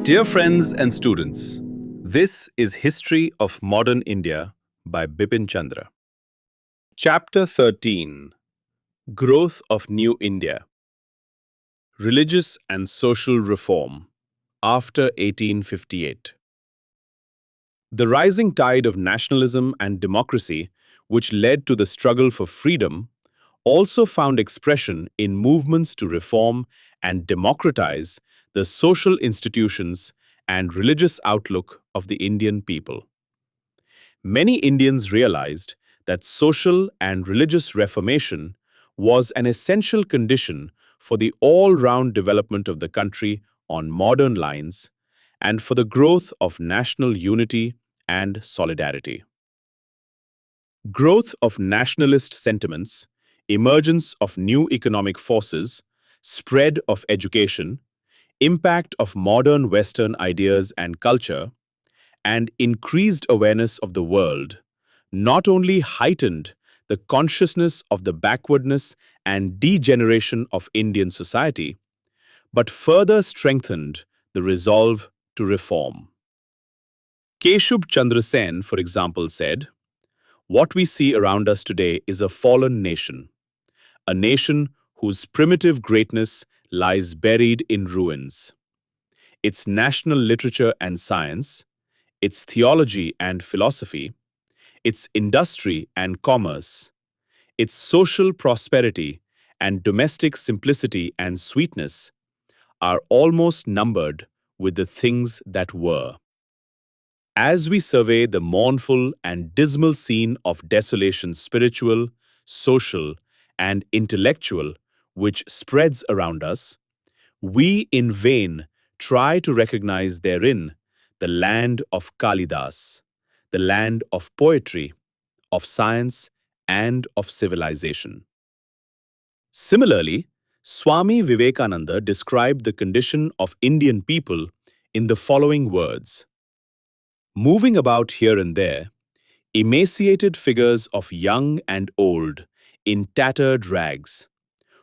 Dear friends and students, this is History of Modern India by Bipin Chandra. Chapter 13, Growth of New India, Religious and Social Reform after 1858. The rising tide of nationalism and democracy, which led to the struggle for freedom, also found expression in movements to reform and democratize the social institutions and religious outlook of the Indian people. Many Indians realized that social and religious reformation was an essential condition for the all-round development of the country on modern lines and for the growth of national unity and solidarity. Growth of nationalist sentiments, emergence of new economic forces, spread of education, impact of modern Western ideas and culture, and increased awareness of the world not only heightened the consciousness of the backwardness and degeneration of Indian society, but further strengthened the resolve to reform. Keshub Chandra Sen, for example, said, "What we see around us today is a fallen nation, a nation whose primitive greatness lies buried in ruins. Its national literature and science, its theology and philosophy, its industry and commerce, its social prosperity and domestic simplicity and sweetness are almost numbered with the things that were." As we survey the mournful and dismal scene of desolation spiritual, social, and intellectual which spreads around us, we in vain try to recognize therein the land of Kalidas, the land of poetry, of science, and of civilization. Similarly, Swami Vivekananda described the condition of Indian people in the following words: "Moving about here and there, emaciated figures of young and old in tattered rags,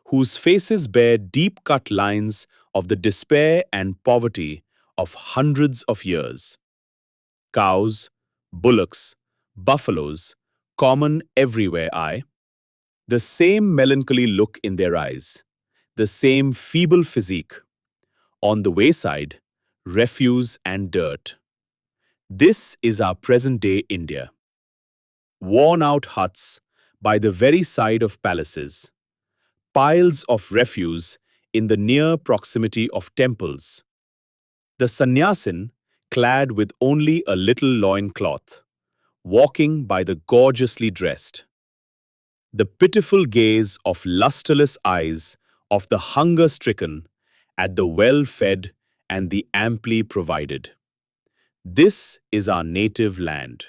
whose faces bear deep-cut lines of the despair and poverty of hundreds of years. Cows, bullocks, buffaloes, common everywhere the same melancholy look in their eyes, the same feeble physique. On the wayside, refuse and dirt. This is our present-day India. Worn-out huts by the very side of palaces, piles of refuse in the near proximity of temples. The sannyasin, clad with only a little loincloth, walking by the gorgeously dressed. The pitiful gaze of lusterless eyes of the hunger-stricken at the well-fed and the amply provided. This is our native land.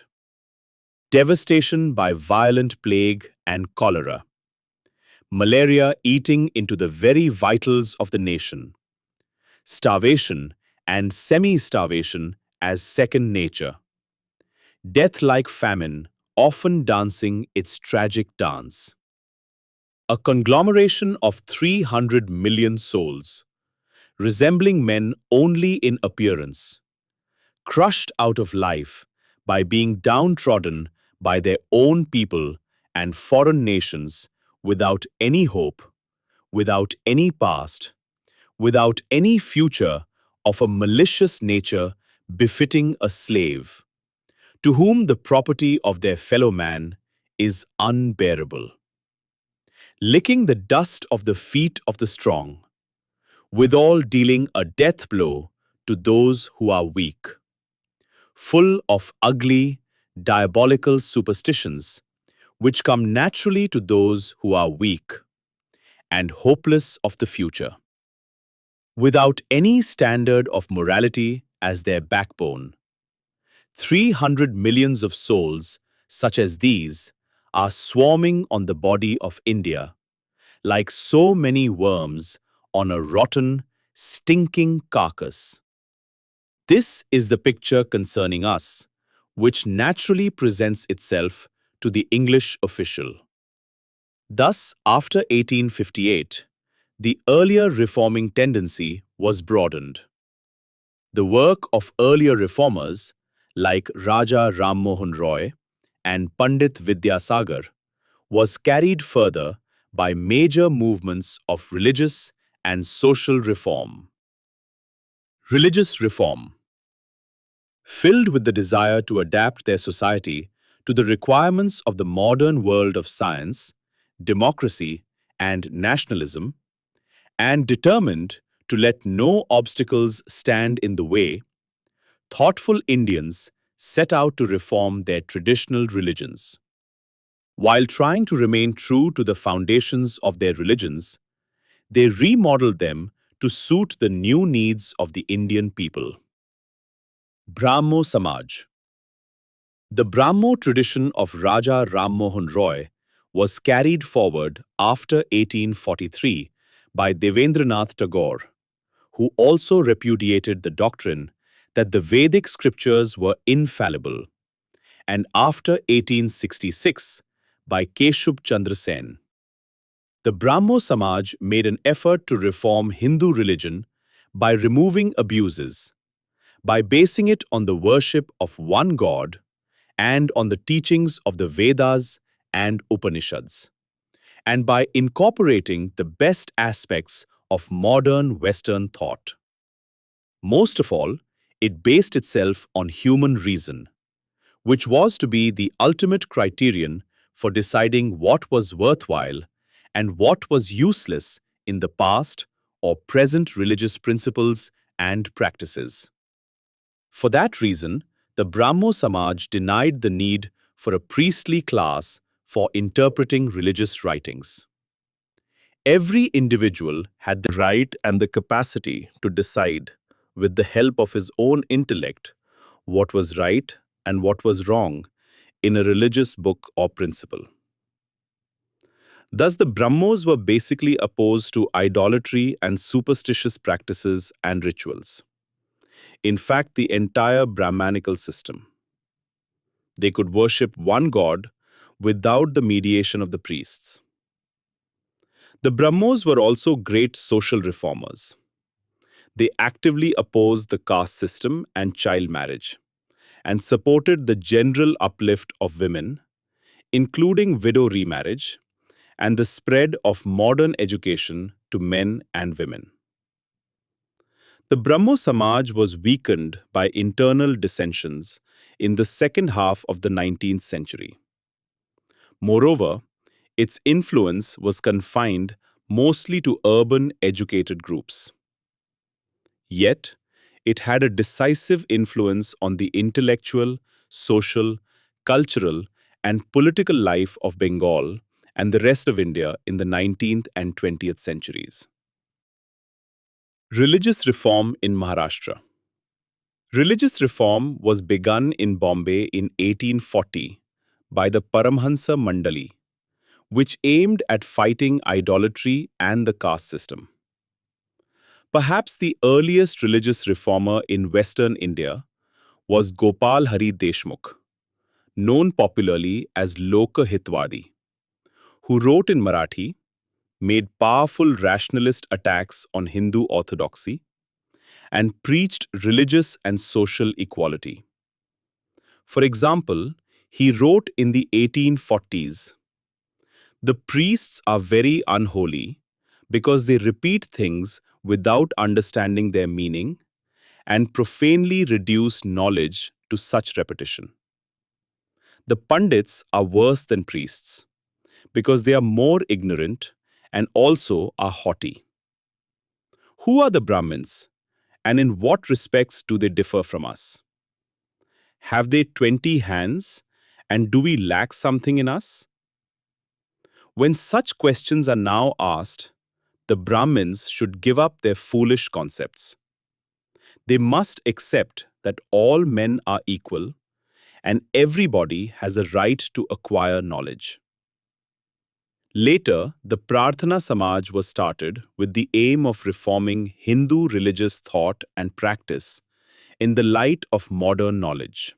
Devastation by violent plague and cholera. Malaria eating into the very vitals of the nation. Starvation and semi-starvation as second nature. Death-like famine often dancing its tragic dance. A conglomeration of 300 million souls, resembling men only in appearance, crushed out of life by being downtrodden by their own people and foreign nations without any hope, without any past, without any future of a malicious nature befitting a slave, to whom the property of their fellow man is unbearable. Licking the dust of the feet of the strong, withal dealing a death blow to those who are weak. Full of ugly, diabolical superstitions, which come naturally to those who are weak, and hopeless of the future. Without any standard of morality as their backbone. 300 millions of souls, such as these, are swarming on the body of India, like so many worms on a rotten, stinking carcass. This is the picture concerning us, which naturally presents itself to the English official. Thus, after 1858, the earlier reforming tendency was broadened. The work of earlier reformers like Raja Rammohan Roy and Pandit Vidyasagar was carried further by major movements of religious and social reform. Religious reform. Filled with the desire to adapt their society to the requirements of the modern world of science, democracy, and nationalism, and determined to let no obstacles stand in the way, thoughtful Indians set out to reform their traditional religions. While trying to remain true to the foundations of their religions, they remodeled them to suit the new needs of the Indian people. Brahmo Samaj. The Brahmo tradition of Raja Rammohan Roy was carried forward after 1843 by Devendranath Tagore, who also repudiated the doctrine that the Vedic scriptures were infallible, and after 1866 by Keshub Chandra. The Brahmo Samaj made an effort to reform Hindu religion by removing abuses, by basing it on the worship of one God and on the teachings of the Vedas and Upanishads, and by incorporating the best aspects of modern Western thought. Most of all, it based itself on human reason, which was to be the ultimate criterion for deciding what was worthwhile and what was useless in the past or present religious principles and practices. For that reason, the Brahmo Samaj denied the need for a priestly class for interpreting religious writings. Every individual had the right and the capacity to decide, with the help of his own intellect, what was right and what was wrong in a religious book or principle. Thus, the Brahmos were basically opposed to idolatry and superstitious practices and rituals. In fact, the entire Brahmanical system. They could worship one god without the mediation of the priests. The Brahmos were also great social reformers. They actively opposed the caste system and child marriage, and supported the general uplift of women, including widow remarriage, and the spread of modern education to men and women. The Brahmo Samaj was weakened by internal dissensions in the second half of the 19th century. Moreover, its influence was confined mostly to urban educated groups. Yet, it had a decisive influence on the intellectual, social, cultural, and political life of Bengal and the rest of India in the 19th and 20th centuries. Religious reform in Maharashtra. Religious reform was begun in Bombay in 1840 by the Paramhansa Mandali, which aimed at fighting idolatry and the caste system. Perhaps the earliest religious reformer in Western India was Gopal Hari Deshmukh, known popularly as Loka Hitwadi, who wrote in Marathi, made powerful rationalist attacks on Hindu orthodoxy, and preached religious and social equality. For example, he wrote in the 1840s, "The priests are very unholy because they repeat things without understanding their meaning and profanely reduce knowledge to such repetition. The Pandits are worse than priests because they are more ignorant and also are haughty. Who are the Brahmins, and in what respects do they differ from us? Have they 20 hands, and do we lack something in us?" When such questions are now asked, the Brahmins should give up their foolish concepts. They must accept that all men are equal and everybody has a right to acquire knowledge. Later, the Prarthana Samaj was started with the aim of reforming Hindu religious thought and practice in the light of modern knowledge.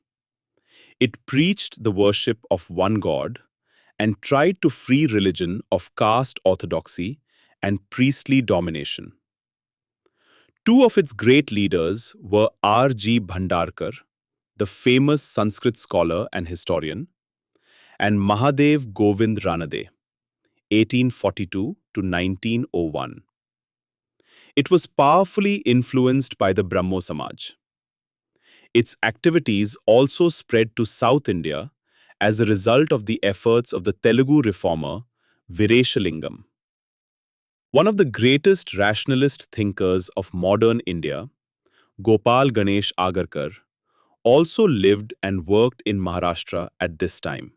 It preached the worship of one God and tried to free religion of caste orthodoxy and priestly domination. Two of its great leaders were R.G. Bhandarkar, the famous Sanskrit scholar and historian, and Mahadev Govind Ranade, 1842 to 1901. It was powerfully influenced by the Brahmo Samaj. Its activities also spread to South India as a result of the efforts of the Telugu reformer Vireshaliнгam. One of the greatest rationalist thinkers of modern India, Gopal Ganesh Agarkar, also lived and worked in Maharashtra at this time.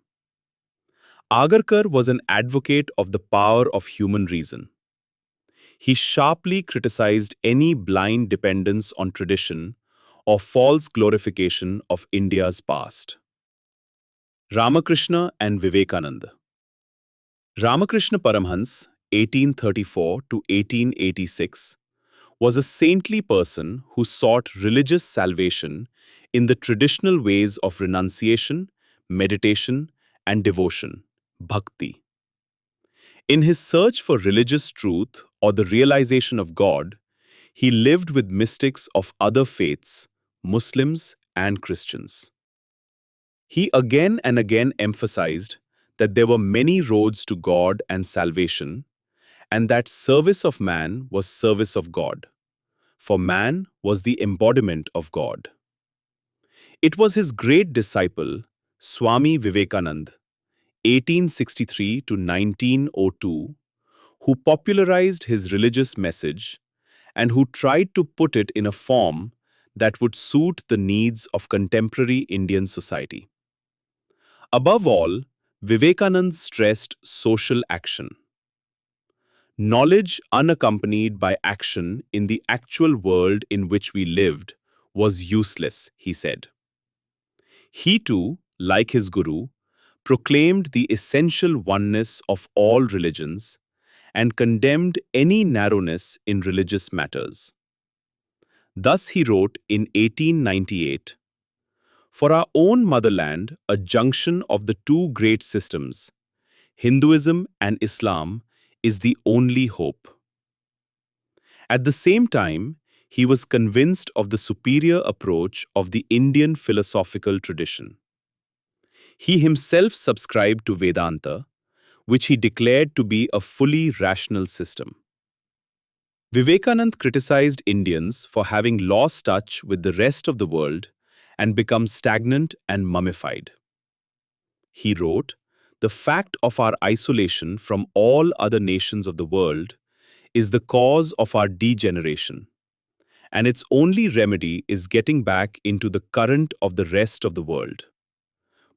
Agarkar was an advocate of the power of human reason. He sharply criticized any blind dependence on tradition or false glorification of India's past. Ramakrishna and Vivekananda. Ramakrishna Paramhansa, 1834 to 1886, was a saintly person who sought religious salvation in the traditional ways of renunciation, meditation, and devotion, bhakti. In his search for religious truth or the realization of God, he lived with mystics of other faiths, Muslims and Christians. He again and again emphasized that there were many roads to God and salvation, and that service of man was service of God, for man was the embodiment of God. It was his great disciple, Swami Vivekananda, 1863 to 1902, who popularized his religious message and who tried to put it in a form that would suit the needs of contemporary Indian society. Above all, Vivekananda stressed social action. Knowledge unaccompanied by action in the actual world in which we lived was useless, he said. He too, like his guru, proclaimed the essential oneness of all religions and condemned any narrowness in religious matters. Thus he wrote in 1898, "For our own motherland, a junction of the two great systems, Hinduism and Islam, is the only hope." At the same time, he was convinced of the superior approach of the Indian philosophical tradition. He himself subscribed to Vedanta, which he declared to be a fully rational system. Vivekananda criticized Indians for having lost touch with the rest of the world and become stagnant and mummified. He wrote, "The fact of our isolation from all other nations of the world is the cause of our degeneration, and its only remedy is getting back into the current of the rest of the world.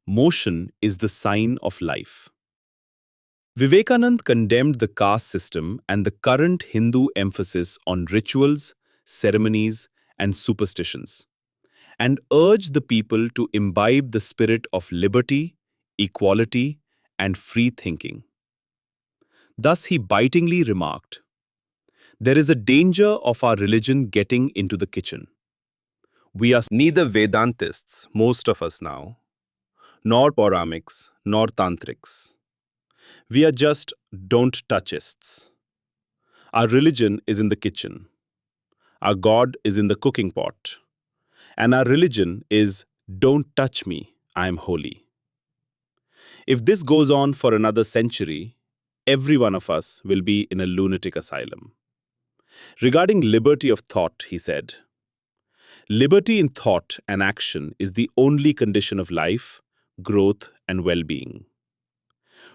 Motion is the sign of life." Vivekananda condemned the caste system and the current Hindu emphasis on rituals, ceremonies, and superstitions, and urged the people to imbibe the spirit of liberty, equality, and free thinking. Thus he bitingly remarked, "There is a danger of our religion getting into the kitchen. We are neither Vedantists, most of us now, nor Pauramics, nor Tantrics. We are just don't-touchists. Our religion is in the kitchen. Our God is in the cooking pot. And our religion is, don't touch me, I am holy." If this goes on for another century, every one of us will be in a lunatic asylum. Regarding liberty of thought, he said, "Liberty in thought and action is the only condition of life, growth, and well-being.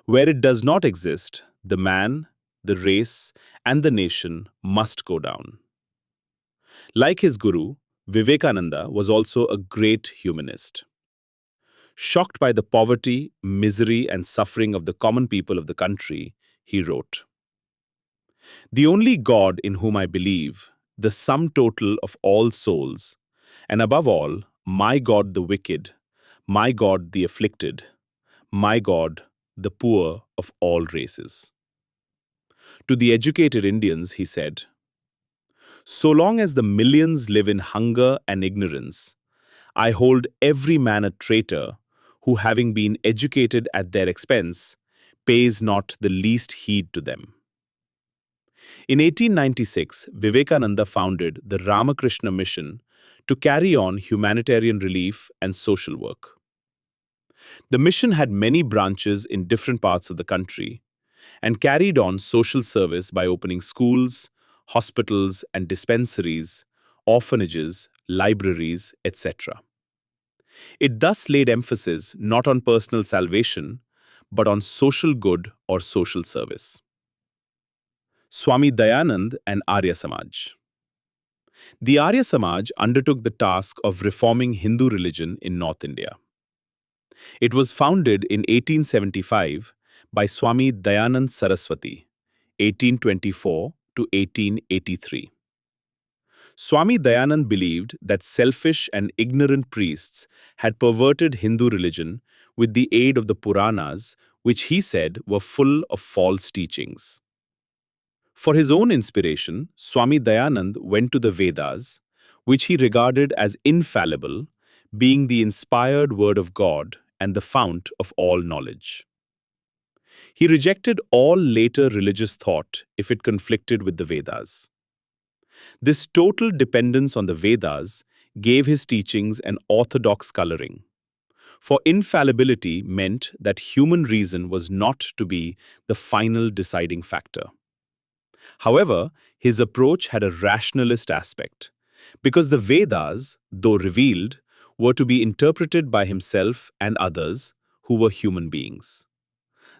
Where it does not exist, the man, the race, and the nation must go down." Like his guru, Vivekananda was also a great humanist. Shocked by the poverty, misery, and suffering of the common people of the country, he wrote, "The only God in whom I believe, the sum total of all souls, and above all, my God the wicked, my God the afflicted, my God the poor of all races." To the educated Indians, he said, "So long as the millions live in hunger and ignorance, I hold every man a traitor who, having been educated at their expense, pays not the least heed to them. In 1896, Vivekananda founded the Ramakrishna mission to carry on humanitarian relief and social work. The mission had many branches in different parts of the country and carried on social service by opening schools, hospitals and dispensaries, orphanages, libraries, etc. It thus laid emphasis not on personal salvation, but on social good or social service. Swami Dayanand and Arya Samaj. The Arya Samaj undertook the task of reforming Hindu religion in North India. It was founded in 1875 by Swami Dayanand Saraswati, 1824 to 1883. Swami Dayanand believed that selfish and ignorant priests had perverted Hindu religion with the aid of the Puranas, which he said were full of false teachings. For his own inspiration, Swami Dayanand went to the Vedas, which he regarded as infallible, being the inspired word of God and the fount of all knowledge. He rejected all later religious thought if it conflicted with the Vedas. This total dependence on the Vedas gave his teachings an orthodox coloring. For infallibility meant that human reason was not to be the final deciding factor. However, his approach had a rationalist aspect, because the Vedas, though revealed, were to be interpreted by himself and others who were human beings.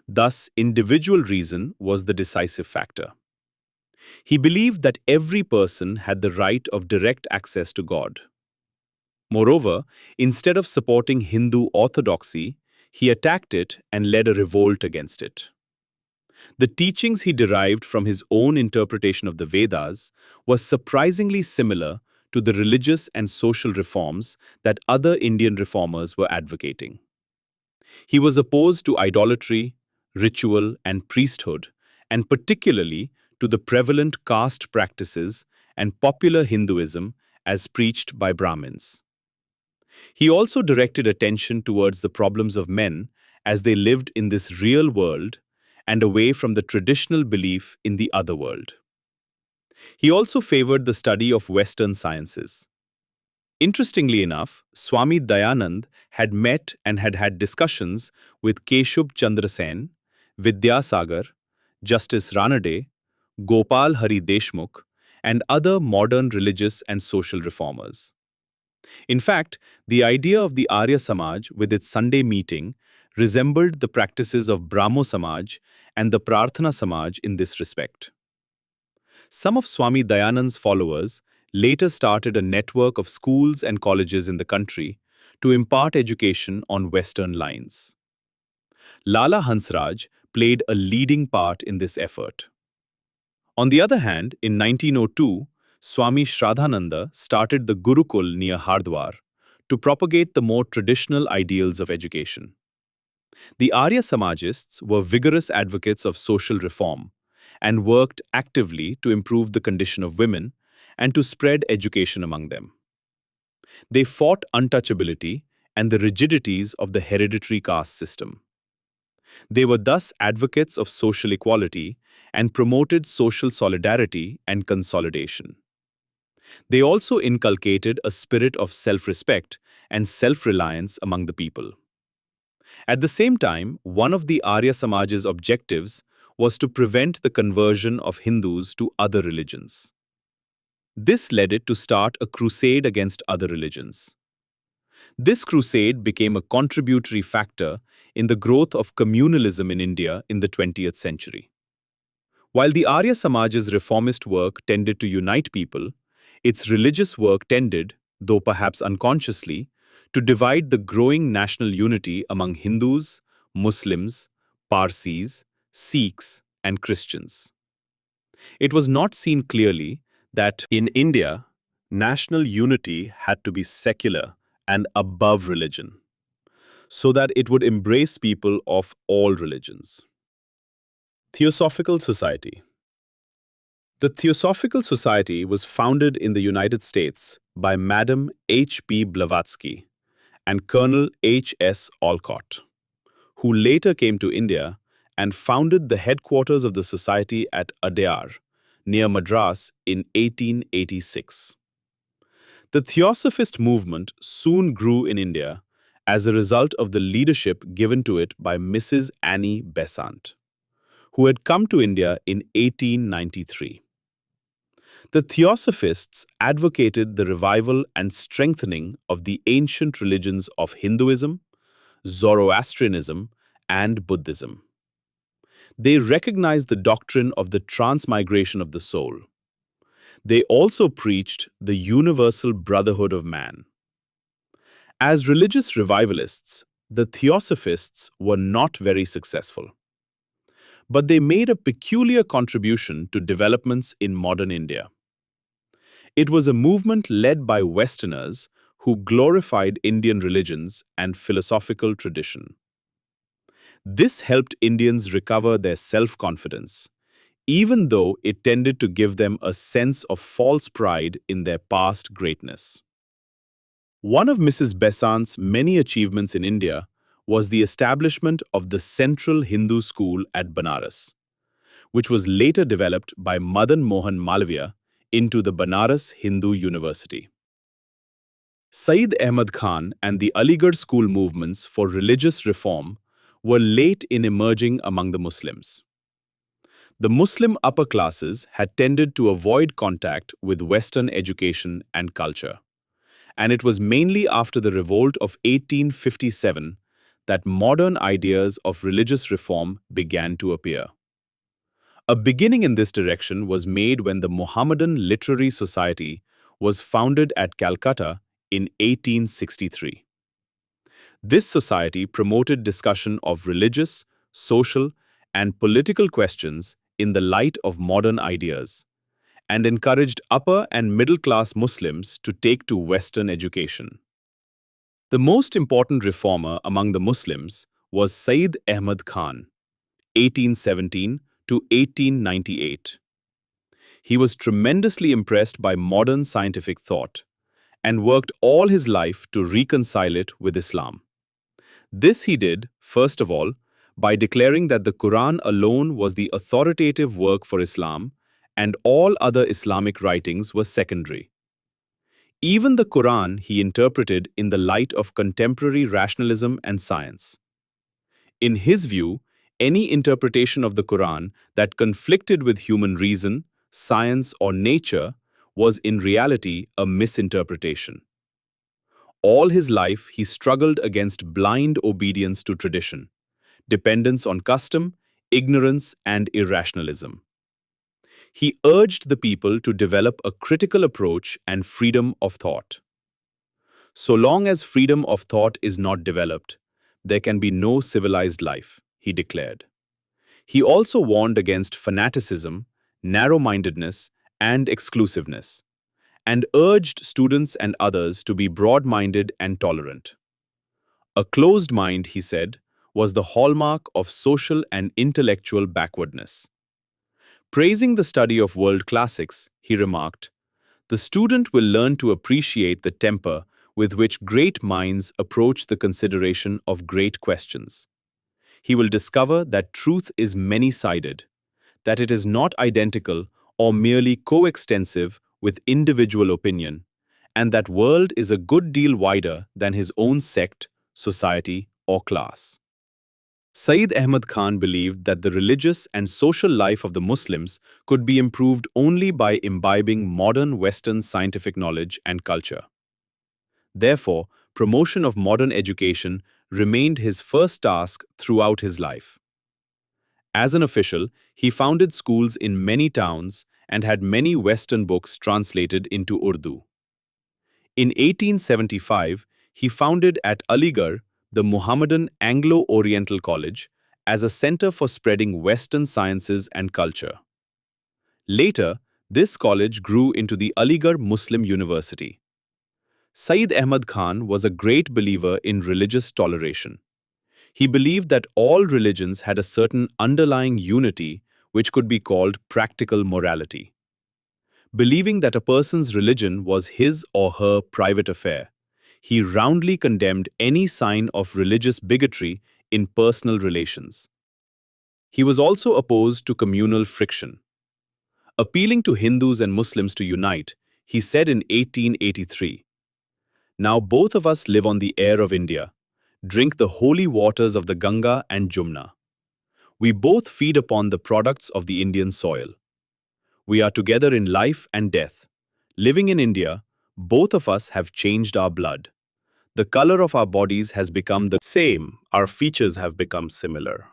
Thus, individual reason was the decisive factor. He believed that every person had the right of direct access to God. Moreover, instead of supporting Hindu orthodoxy, he attacked it and led a revolt against it. The teachings he derived from his own interpretation of the Vedas was surprisingly similar to the religious and social reforms that other Indian reformers were advocating. He was opposed to idolatry, ritual, and priesthood, and particularly to the prevalent caste practices and popular Hinduism as preached by Brahmins. He also directed attention towards the problems of men as they lived in this real world and away from the traditional belief in the other world. He also favored the study of Western sciences. Interestingly enough, Swami Dayanand had met and had had discussions with Keshub Chandra Sen, Vidyasagar, Justice Ranade, Gopal Hari Deshmukh, and other modern religious and social reformers. In fact, the idea of the Arya Samaj with its Sunday meeting resembled the practices of Brahmo Samaj and the Prarthana Samaj in this respect. Some of Swami Dayanand's followers later started a network of schools and colleges in the country to impart education on Western lines. Lala Hansraj played a leading part in this effort. On the other hand, in 1902, Swami Shraddhananda started the Gurukul near Hardwar to propagate the more traditional ideals of education. The Arya Samajists were vigorous advocates of social reform and worked actively to improve the condition of women and to spread education among them. They fought untouchability and the rigidities of the hereditary caste system. They were thus advocates of social equality and promoted social solidarity and consolidation. They also inculcated a spirit of self-respect and self-reliance among the people. At the same time, one of the Arya Samaj's objectives was to prevent the conversion of Hindus to other religions. This led it to start a crusade against other religions. This crusade became a contributory factor in the growth of communalism in India in the 20th century. While the Arya Samaj's reformist work tended to unite people, its religious work tended, though perhaps unconsciously, to divide the growing national unity among Hindus, Muslims, Parsis, Sikhs, and Christians. It was not seen clearly that in India, national unity had to be secular and above religion, so that it would embrace people of all religions. Theosophical Society. The Theosophical Society was founded in the United States by Madam H. P. Blavatsky and Colonel H. S. Olcott, who later came to India and founded the headquarters of the society at Adyar, near Madras in 1886. The Theosophist movement soon grew in India as a result of the leadership given to it by Mrs. Annie Besant, who had come to India in 1893. The Theosophists advocated the revival and strengthening of the ancient religions of Hinduism, Zoroastrianism, and Buddhism. They recognized the doctrine of the transmigration of the soul. They also preached the universal brotherhood of man. As religious revivalists, the Theosophists were not very successful. But they made a peculiar contribution to developments in modern India. It was a movement led by Westerners who glorified Indian religions and philosophical tradition. This helped Indians recover their self-confidence, even though it tended to give them a sense of false pride in their past greatness. One of Mrs. Besant's many achievements in India was the establishment of the Central Hindu School at Banaras, which was later developed by Madan Mohan Malviya into the Banaras Hindu University. Syed Ahmed Khan and the Aligarh school movements for religious reform were late in emerging among the Muslims. The Muslim upper classes had tended to avoid contact with Western education and culture, and it was mainly after the revolt of 1857 that modern ideas of religious reform began to appear. A beginning in this direction was made when the Mohammedan Literary Society was founded at Calcutta in 1863. This society promoted discussion of religious, social, and political questions in the light of modern ideas, and encouraged upper and middle-class Muslims to take to Western education. The most important reformer among the Muslims was Syed Ahmed Khan, 1817 to 1898. He was tremendously impressed by modern scientific thought and worked all his life to reconcile it with Islam. This he did, first of all, by declaring that the Quran alone was the authoritative work for Islam and all other Islamic writings were secondary. Even the Quran he interpreted in the light of contemporary rationalism and science. In his view, any interpretation of the Quran that conflicted with human reason, science, or nature was in reality a misinterpretation. All his life he struggled against blind obedience to tradition, dependence on custom, ignorance, and irrationalism. He urged the people to develop a critical approach and freedom of thought. So long as freedom of thought is not developed, there can be no civilized life, he declared. He also warned against fanaticism, narrow-mindedness, and exclusiveness, and urged students and others to be broad-minded and tolerant. A closed mind, he said, was the hallmark of social and intellectual backwardness. Praising the study of world classics, he remarked, "The student will learn to appreciate the temper with which great minds approach the consideration of great questions. He will discover that truth is many-sided, that it is not identical or merely coextensive with individual opinion, and that world is a good deal wider than his own sect, society, or class." Syed Ahmed Khan believed that the religious and social life of the Muslims could be improved only by imbibing modern Western scientific knowledge and culture. Therefore, promotion of modern education remained his first task throughout his life. As an official, he founded schools in many towns and had many Western books translated into Urdu. In 1875, he founded at Aligarh the Muhammadan Anglo-Oriental College as a center for spreading Western sciences and culture. Later, this college grew into the Aligarh Muslim University. Syed Ahmed Khan was a great believer in religious toleration. He believed that all religions had a certain underlying unity which could be called practical morality. Believing that a person's religion was his or her private affair, he roundly condemned any sign of religious bigotry in personal relations. He was also opposed to communal friction. Appealing to Hindus and Muslims to unite, he said in 1883, "Now both of us live on the air of India, drink the holy waters of the Ganga and Jumna. We both feed upon the products of the Indian soil. We are together in life and death. Living in India, both of us have changed our blood. The color of our bodies has become the same, our features have become similar.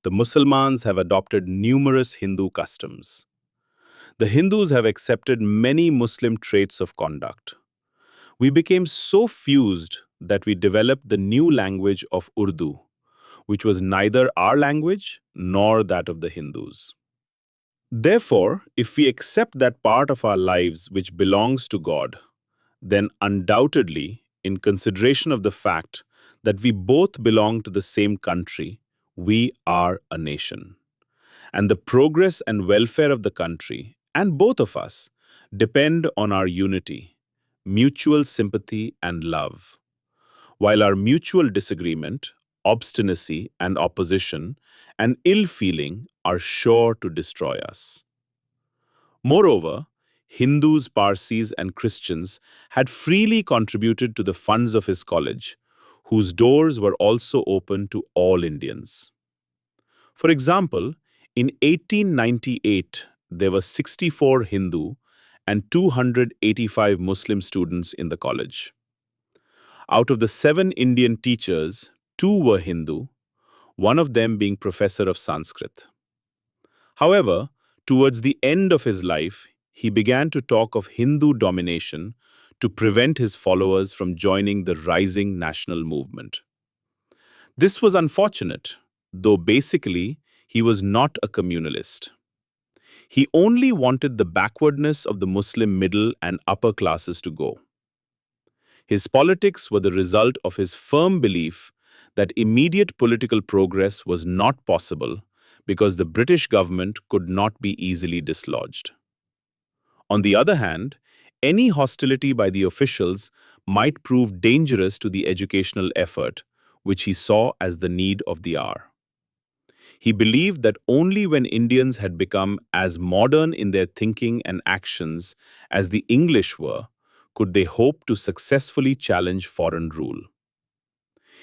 The Muslims have adopted numerous Hindu customs. The Hindus have accepted many Muslim traits of conduct. We became so fused that we developed the new language of Urdu, which was neither our language nor that of the Hindus. Therefore, if we accept that part of our lives which belongs to God, then undoubtedly, in consideration of the fact that we both belong to the same country, we are a nation. And the progress and welfare of the country, and both of us, depend on our unity, mutual sympathy and love. While our mutual disagreement, obstinacy and opposition, and ill feeling are sure to destroy us. Moreover, Hindus, Parsis, and Christians had freely contributed to the funds of his college, whose doors were also open to all Indians. For example, in 1898, there were 64 Hindu and 285 Muslim students in the college. Out of the 7 Indian teachers, 2 were Hindu, one of them being professor of Sanskrit. However, towards the end of his life, he began to talk of Hindu domination to prevent his followers from joining the rising national movement. This was unfortunate, though basically he was not a communalist. He only wanted the backwardness of the Muslim middle and upper classes to go. His politics were the result of his firm belief that immediate political progress was not possible because the British government could not be easily dislodged. On the other hand, any hostility by the officials might prove dangerous to the educational effort, which he saw as the need of the hour. He believed that only when Indians had become as modern in their thinking and actions as the English were, could they hope to successfully challenge foreign rule.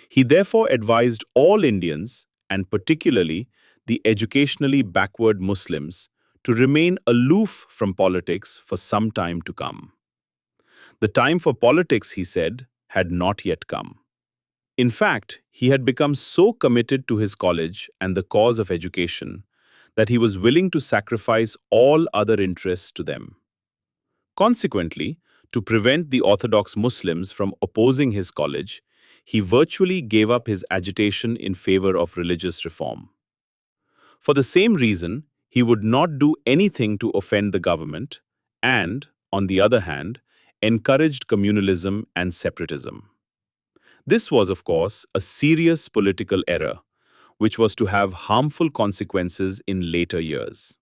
He therefore advised all Indians, and particularly the educationally backward Muslims, to remain aloof from politics for some time to come. The time for politics, he said, had not yet come. In fact, he had become so committed to his college and the cause of education that he was willing to sacrifice all other interests to them. Consequently, to prevent the Orthodox Muslims from opposing his college, he virtually gave up his agitation in favor of religious reform. For the same reason, he would not do anything to offend the government and, on the other hand, encouraged communalism and separatism. This was, of course, a serious political error, which was to have harmful consequences in later years.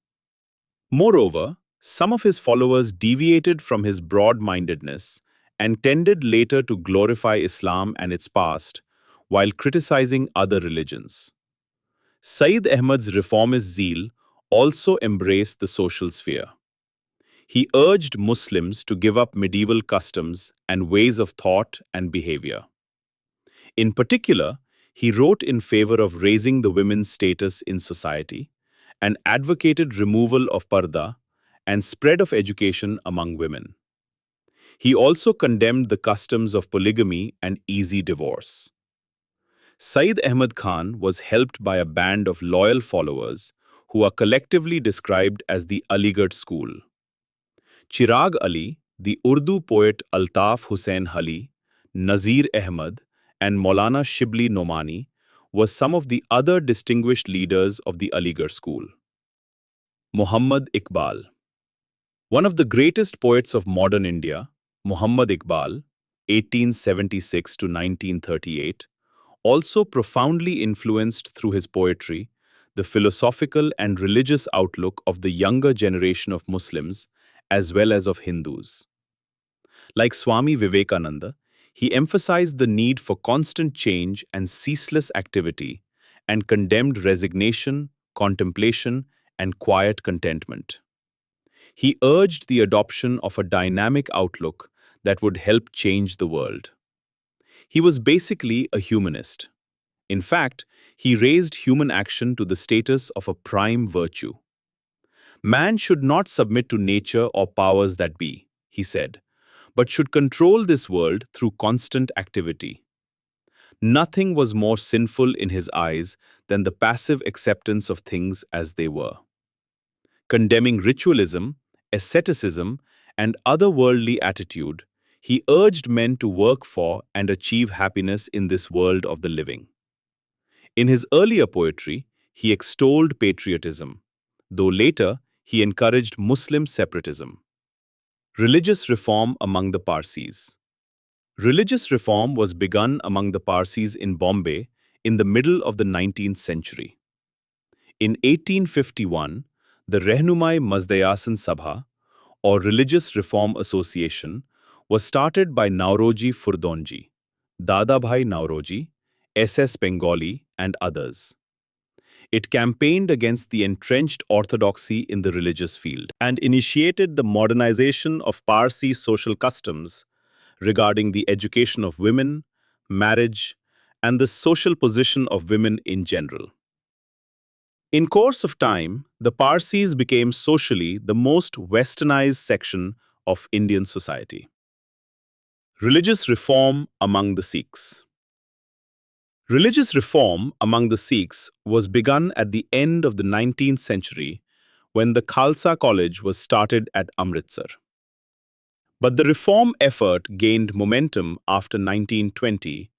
Moreover, some of his followers deviated from his broad-mindedness and tended later to glorify Islam and its past while criticizing other religions. Syed Ahmed's reformist zeal also embraced the social sphere. He urged Muslims to give up medieval customs and ways of thought and behavior. In particular, he wrote in favor of raising the women's status in society and advocated removal of parda and spread of education among women. He also condemned the customs of polygamy and easy divorce. Syed Ahmed Khan was helped by a band of loyal followers who are collectively described as the Aligarh school. Chirag Ali, the Urdu poet Altaf Hussain Hali, Nazir Ahmed, and Maulana Shibli Nomani were some of the other distinguished leaders of the Aligarh school. Muhammad Iqbal. One of the greatest poets of modern India, Muhammad Iqbal, 1876 to 1938, also profoundly influenced through his poetry the philosophical and religious outlook of the younger generation of Muslims as well as of Hindus. Like Swami Vivekananda, he emphasized the need for constant change and ceaseless activity and condemned resignation, contemplation, and quiet contentment. He urged the adoption of a dynamic outlook that would help change the world. He was basically a humanist. In fact, he raised human action to the status of a prime virtue. Man should not submit to nature or powers that be, he said, but should control this world through constant activity. Nothing was more sinful in his eyes than the passive acceptance of things as they were. Condemning ritualism, asceticism, and otherworldly attitude, he urged men to work for and achieve happiness in this world of the living. In his earlier poetry, he extolled patriotism, though later he encouraged Muslim separatism. Religious reform among the Parsis. Religious reform was begun among the Parsis in Bombay in the middle of the 19th century. In 1851, the Rehnumai Mazdayasan Sabha, or Religious Reform Association, was started by Nauroji Furdonji, Dadabhai Nauroji, S.S. Bengali, and others. It campaigned against the entrenched orthodoxy in the religious field and initiated the modernization of Parsi social customs regarding the education of women, marriage, and the social position of women in general. In course of time, the Parsis became socially the most westernized section of Indian society. Religious reform among the Sikhs. Religious reform among the Sikhs was begun at the end of the 19th century when the Khalsa College was started at Amritsar. But the reform effort gained momentum after 1920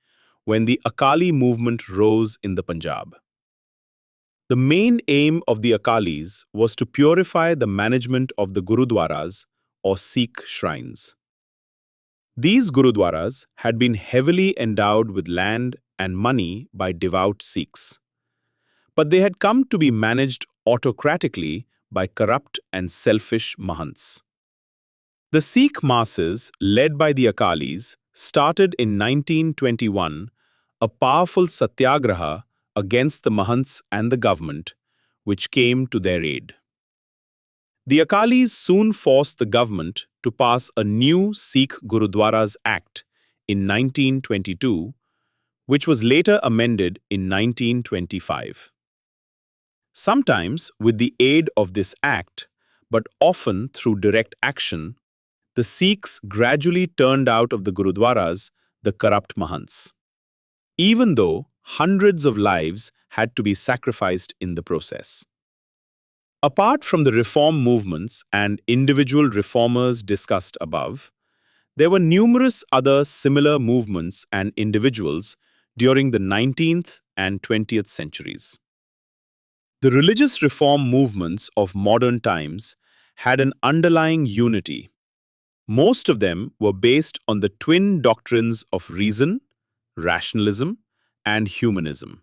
when the Akali movement rose in the Punjab. The main aim of the Akalis was to purify the management of the Gurudwaras or Sikh shrines. These Gurudwaras had been heavily endowed with land and money by devout Sikhs, but they had come to be managed autocratically by corrupt and selfish Mahants. The Sikh masses, led by the Akalis, started in 1921 a powerful satyagraha against the Mahants and the government, which came to their aid. The Akalis soon forced the government to pass a new Sikh Gurudwaras Act in 1922, which was later amended in 1925. Sometimes with the aid of this act, but often through direct action, the Sikhs gradually turned out of the Gurudwaras the corrupt Mahants, even though hundreds of lives had to be sacrificed in the process. Apart from the reform movements and individual reformers discussed above, there were numerous other similar movements and individuals during the 19th and 20th centuries. The religious reform movements of modern times had an underlying unity. Most of them were based on the twin doctrines of reason, rationalism, and humanism,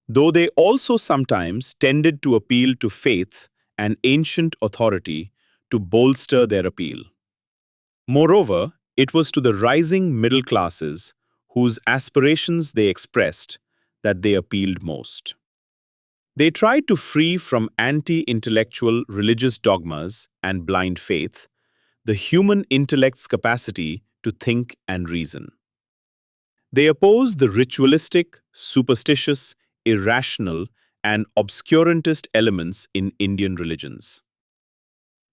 though they also sometimes tended to appeal to faith and ancient authority to bolster their appeal. Moreover, it was to the rising middle classes, whose aspirations they expressed, that they appealed most. They tried to free from anti-intellectual religious dogmas and blind faith the human intellect's capacity to think and reason. They opposed the ritualistic, superstitious, irrational, and obscurantist elements in Indian religions.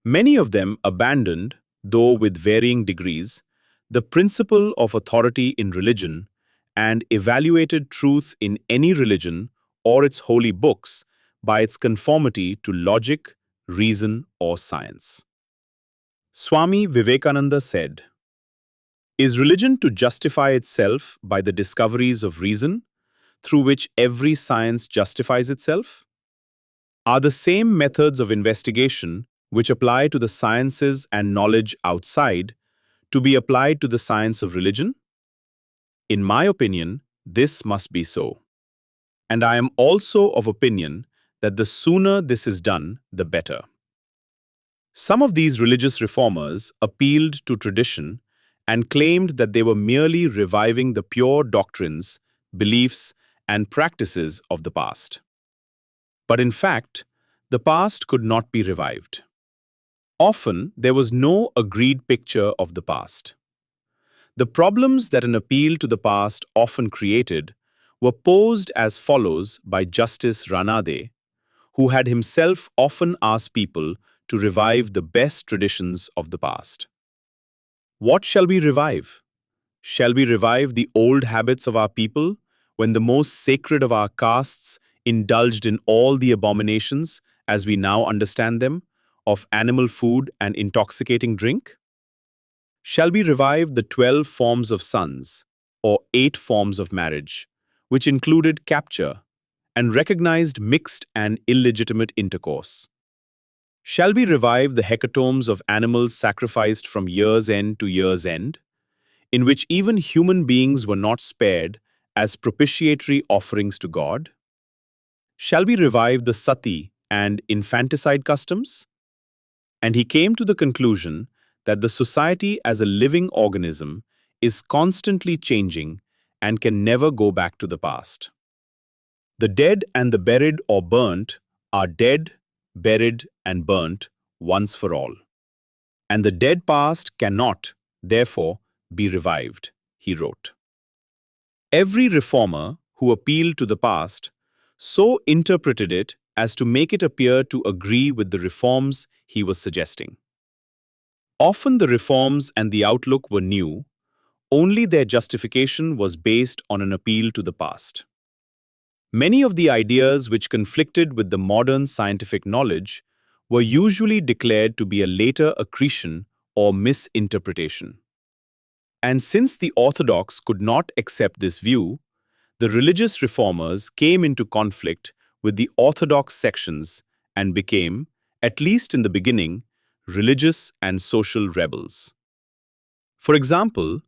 Many of them abandoned, though with varying degrees, the principle of authority in religion and evaluated truth in any religion or its holy books by its conformity to logic, reason, or science. Swami Vivekananda said, "Is religion to justify itself by the discoveries of reason, through which every science justifies itself? Are the same methods of investigation which apply to the sciences and knowledge outside to be applied to the science of religion? In my opinion, this must be so. And I am also of opinion that the sooner this is done, the better." Some of these religious reformers appealed to tradition and claimed that they were merely reviving the pure doctrines, beliefs, and practices of the past. But in fact, the past could not be revived. Often, there was no agreed picture of the past. The problems that an appeal to the past often created were posed as follows by Justice Ranade, who had himself often asked people to revive the best traditions of the past. What shall we revive? Shall we revive the old habits of our people when the most sacred of our castes indulged in all the abominations, as we now understand them, of animal food and intoxicating drink? Shall we revive the 12 forms of sons, or 8 forms of marriage, which included capture and recognized mixed and illegitimate intercourse? Shall we revive the hecatombs of animals sacrificed from year's end to year's end, in which even human beings were not spared as propitiatory offerings to God? Shall we revive the sati and infanticide customs? And he came to the conclusion that the society as a living organism is constantly changing and can never go back to the past. The dead and the buried or burnt are dead, buried, and burnt once for all. And the dead past cannot, therefore, be revived, he wrote. Every reformer who appealed to the past so interpreted it as to make it appear to agree with the reforms he was suggesting. Often the reforms and the outlook were new, only their justification was based on an appeal to the past. Many of the ideas which conflicted with the modern scientific knowledge were usually declared to be a later accretion or misinterpretation. And since the orthodox could not accept this view, the religious reformers came into conflict with the orthodox sections and became, at least in the beginning, religious and social rebels. For example,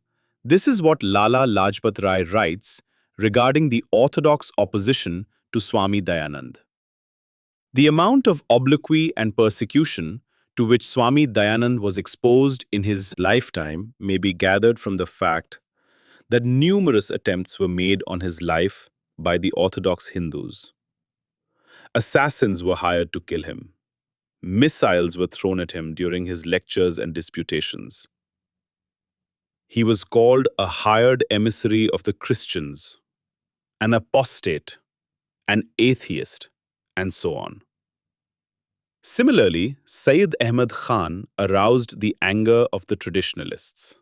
this is what Lala Lajpat Rai writes regarding the orthodox opposition to Swami Dayanand. The amount of obloquy and persecution to which Swami Dayanand was exposed in his lifetime may be gathered from the fact that numerous attempts were made on his life by the orthodox Hindus. Assassins were hired to kill him. Missiles were thrown at him during his lectures and disputations. He was called a hired emissary of the Christians, an apostate, an atheist, and so on. Similarly, Syed Ahmed Khan aroused the anger of the traditionalists.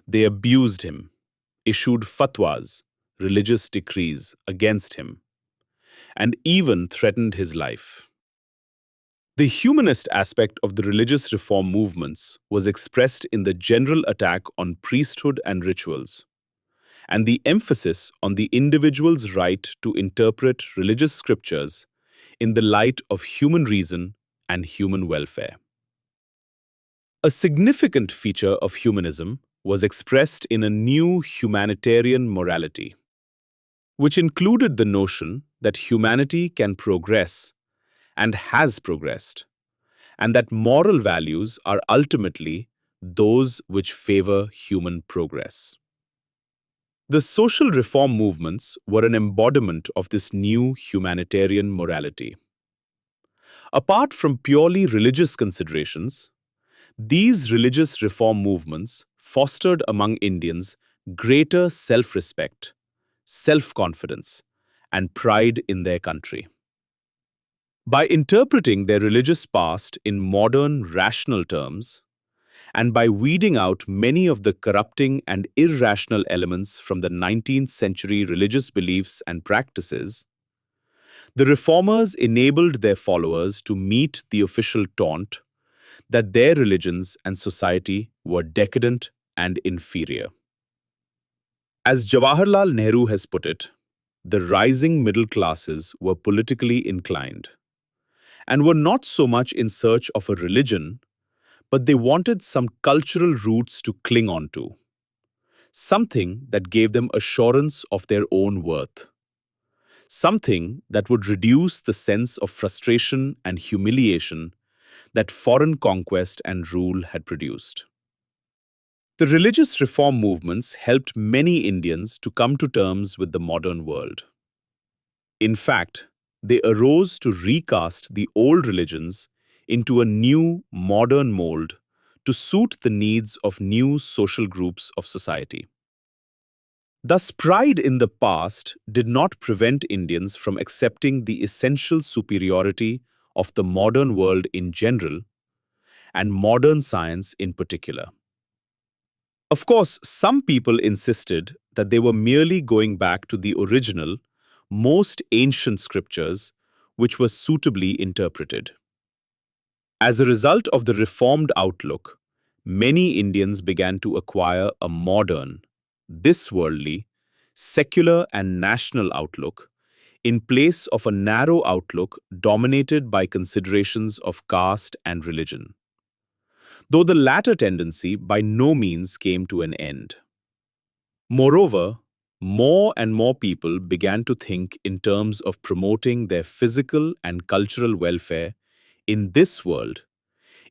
They abused him, issued fatwas, religious decrees against him, and even threatened his life. The humanist aspect of the religious reform movements was expressed in the general attack on priesthood and rituals, and the emphasis on the individual's right to interpret religious scriptures in the light of human reason and human welfare. A significant feature of humanism was expressed in a new humanitarian morality, which included the notion that humanity can progress and has progressed, and that moral values are ultimately those which favor human progress. The social reform movements were an embodiment of this new humanitarian morality. Apart from purely religious considerations, these religious reform movements fostered among Indians greater self-respect, self-confidence, and pride in their country. By interpreting their religious past in modern, rational terms, and by weeding out many of the corrupting and irrational elements from the 19th century religious beliefs and practices, the reformers enabled their followers to meet the official taunt that their religions and society were decadent and inferior. As Jawaharlal Nehru has put it, the rising middle classes were politically inclined and were not so much in search of a religion, but they wanted some cultural roots to cling on to, something that gave them assurance of their own worth, something that would reduce the sense of frustration and humiliation that foreign conquest and rule had produced. The religious reform movements helped many Indians to come to terms with the modern world. In fact, they arose to recast the old religions into a new, modern mold to suit the needs of new social groups of society. Thus, pride in the past did not prevent Indians from accepting the essential superiority of the modern world in general and modern science in particular. Of course, some people insisted that they were merely going back to the original, most ancient scriptures, which were suitably interpreted. As a result of the reformed outlook, many Indians began to acquire a modern, this worldly, secular and national outlook in place of a narrow outlook dominated by considerations of caste and religion, though the latter tendency by no means came to an end. Moreover, more and more people began to think in terms of promoting their physical and cultural welfare in this world,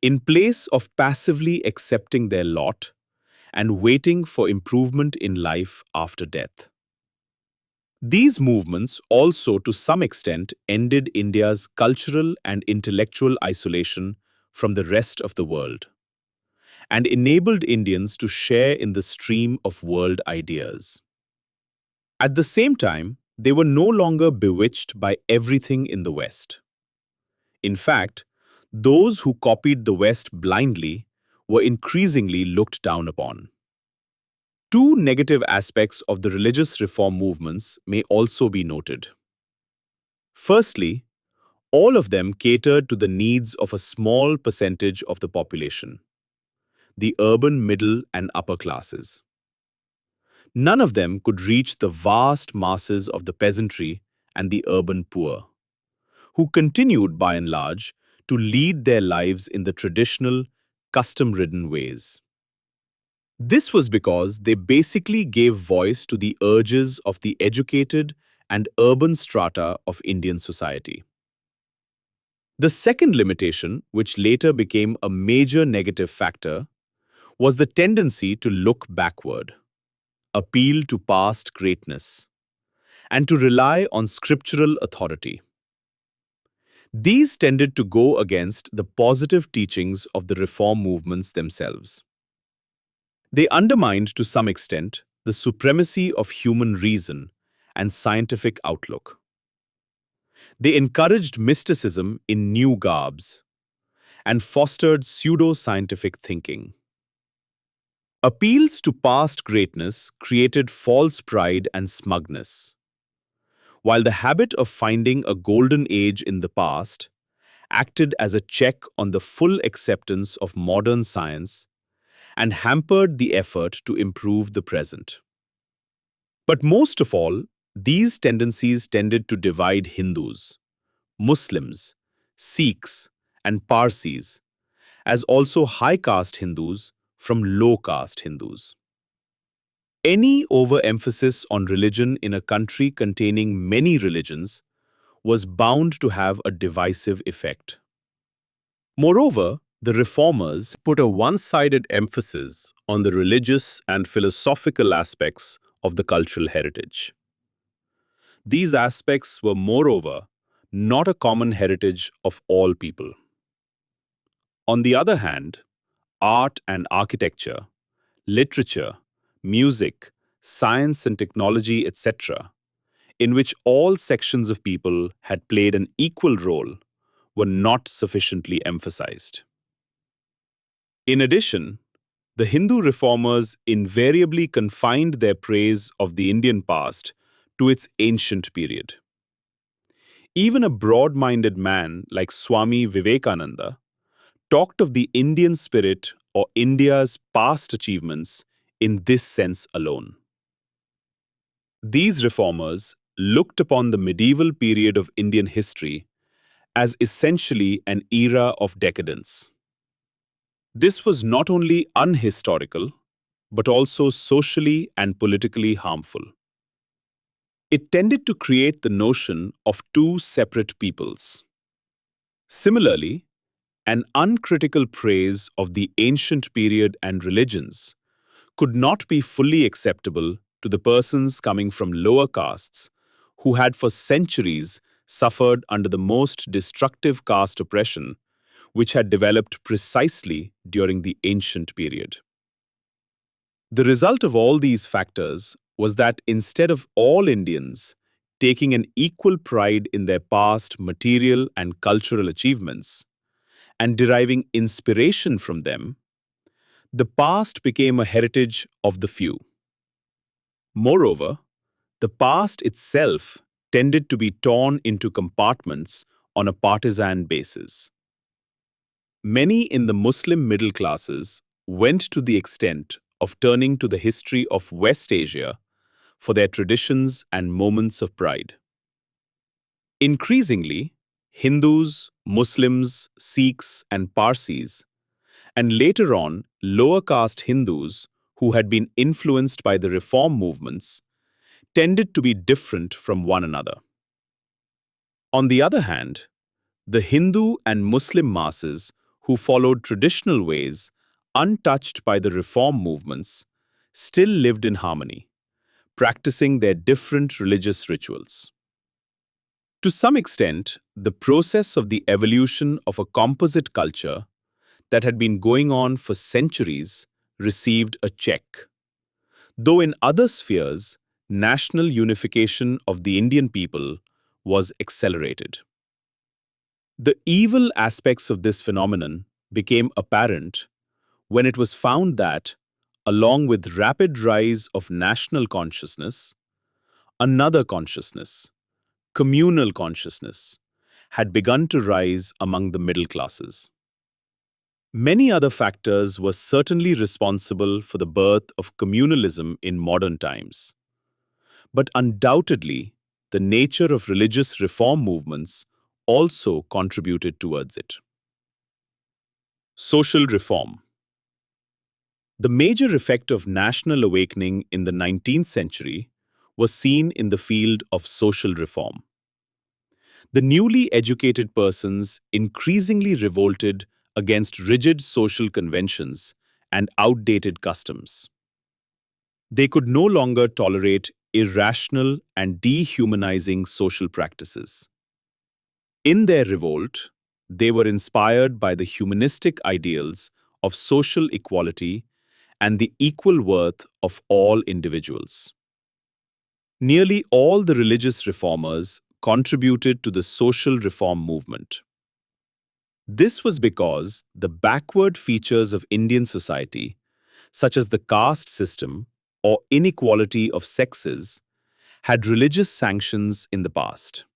in place of passively accepting their lot and waiting for improvement in life after death. These movements also, to some extent, ended India's cultural and intellectual isolation from the rest of the world and enabled Indians to share in the stream of world ideas. At the same time, they were no longer bewitched by everything in the West. In fact, those who copied the West blindly were increasingly looked down upon. Two negative aspects of the religious reform movements may also be noted. Firstly, all of them catered to the needs of a small percentage of the population, the urban middle and upper classes. None of them could reach the vast masses of the peasantry and the urban poor, who continued by and large to lead their lives in the traditional, custom-ridden ways. This was because they basically gave voice to the urges of the educated and urban strata of Indian society. The second limitation, which later became a major negative factor, was the tendency to look backward, appeal to past greatness, and to rely on scriptural authority. These tended to go against the positive teachings of the reform movements themselves. They undermined to some extent the supremacy of human reason and scientific outlook. They encouraged mysticism in new garbs and fostered pseudo-scientific thinking. Appeals to past greatness created false pride and smugness, while the habit of finding a golden age in the past acted as a check on the full acceptance of modern science and hampered the effort to improve the present. But most of all, these tendencies tended to divide Hindus, Muslims, Sikhs, and Parsis, as also high caste Hindus from low caste Hindus. Any overemphasis on religion in a country containing many religions was bound to have a divisive effect. Moreover, the reformers put a one-sided emphasis on the religious and philosophical aspects of the cultural heritage. These aspects were, moreover, not a common heritage of all people. On the other hand, art and architecture, literature, music, science and technology, etc., in which all sections of people had played an equal role, were not sufficiently emphasized. In addition, the Hindu reformers invariably confined their praise of the Indian past to its ancient period. Even a broad-minded man like Swami Vivekananda talked of the Indian spirit or India's past achievements in this sense alone. These reformers looked upon the medieval period of Indian history as essentially an era of decadence. This was not only unhistorical, but also socially and politically harmful. It tended to create the notion of two separate peoples. Similarly, an uncritical praise of the ancient period and religions could not be fully acceptable to the persons coming from lower castes who had for centuries suffered under the most destructive caste oppression, which had developed precisely during the ancient period. The result of all these factors was that instead of all Indians taking an equal pride in their past material and cultural achievements and deriving inspiration from them, the past became a heritage of the few. Moreover, the past itself tended to be torn into compartments on a partisan basis. Many in the Muslim middle classes went to the extent of turning to the history of West Asia for their traditions and moments of pride. Increasingly, Hindus, Muslims, Sikhs, and Parsis, and later on lower caste Hindus who had been influenced by the reform movements, tended to be different from one another. On the other hand, the Hindu and Muslim masses who followed traditional ways, untouched by the reform movements, still lived in harmony, practicing their different religious rituals. To some extent, the process of the evolution of a composite culture that had been going on for centuries received a check. Though in other spheres, national unification of the Indian people was accelerated. The evil aspects of this phenomenon became apparent when it was found that, along with rapid rise of national consciousness, another consciousness, communal consciousness, had begun to rise among the middle classes. Many other factors were certainly responsible for the birth of communalism in modern times. But undoubtedly, the nature of religious reform movements also contributed towards it. Social reform. The major effect of national awakening in the 19th century was seen in the field of social reform. The newly educated persons increasingly revolted against rigid social conventions and outdated customs. They could no longer tolerate irrational and dehumanizing social practices. In their revolt, they were inspired by the humanistic ideals of social equality and the equal worth of all individuals. Nearly all the religious reformers contributed to the social reform movement. This was because the backward features of Indian society, such as the caste system or inequality of sexes, had religious sanctions in the past.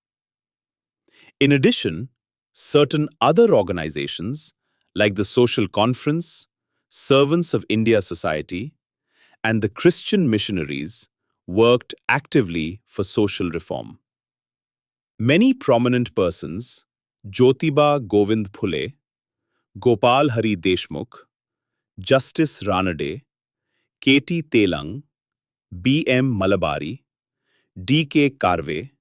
In addition, certain other organizations, like the Social Conference, Servants of India Society, and the Christian missionaries, worked actively for social reform. Many prominent persons, Jyotiba Govind Phule, Gopal Hari Deshmukh, Justice Ranade, K.T. Telang, B.M. Malabari, D.K. Karve,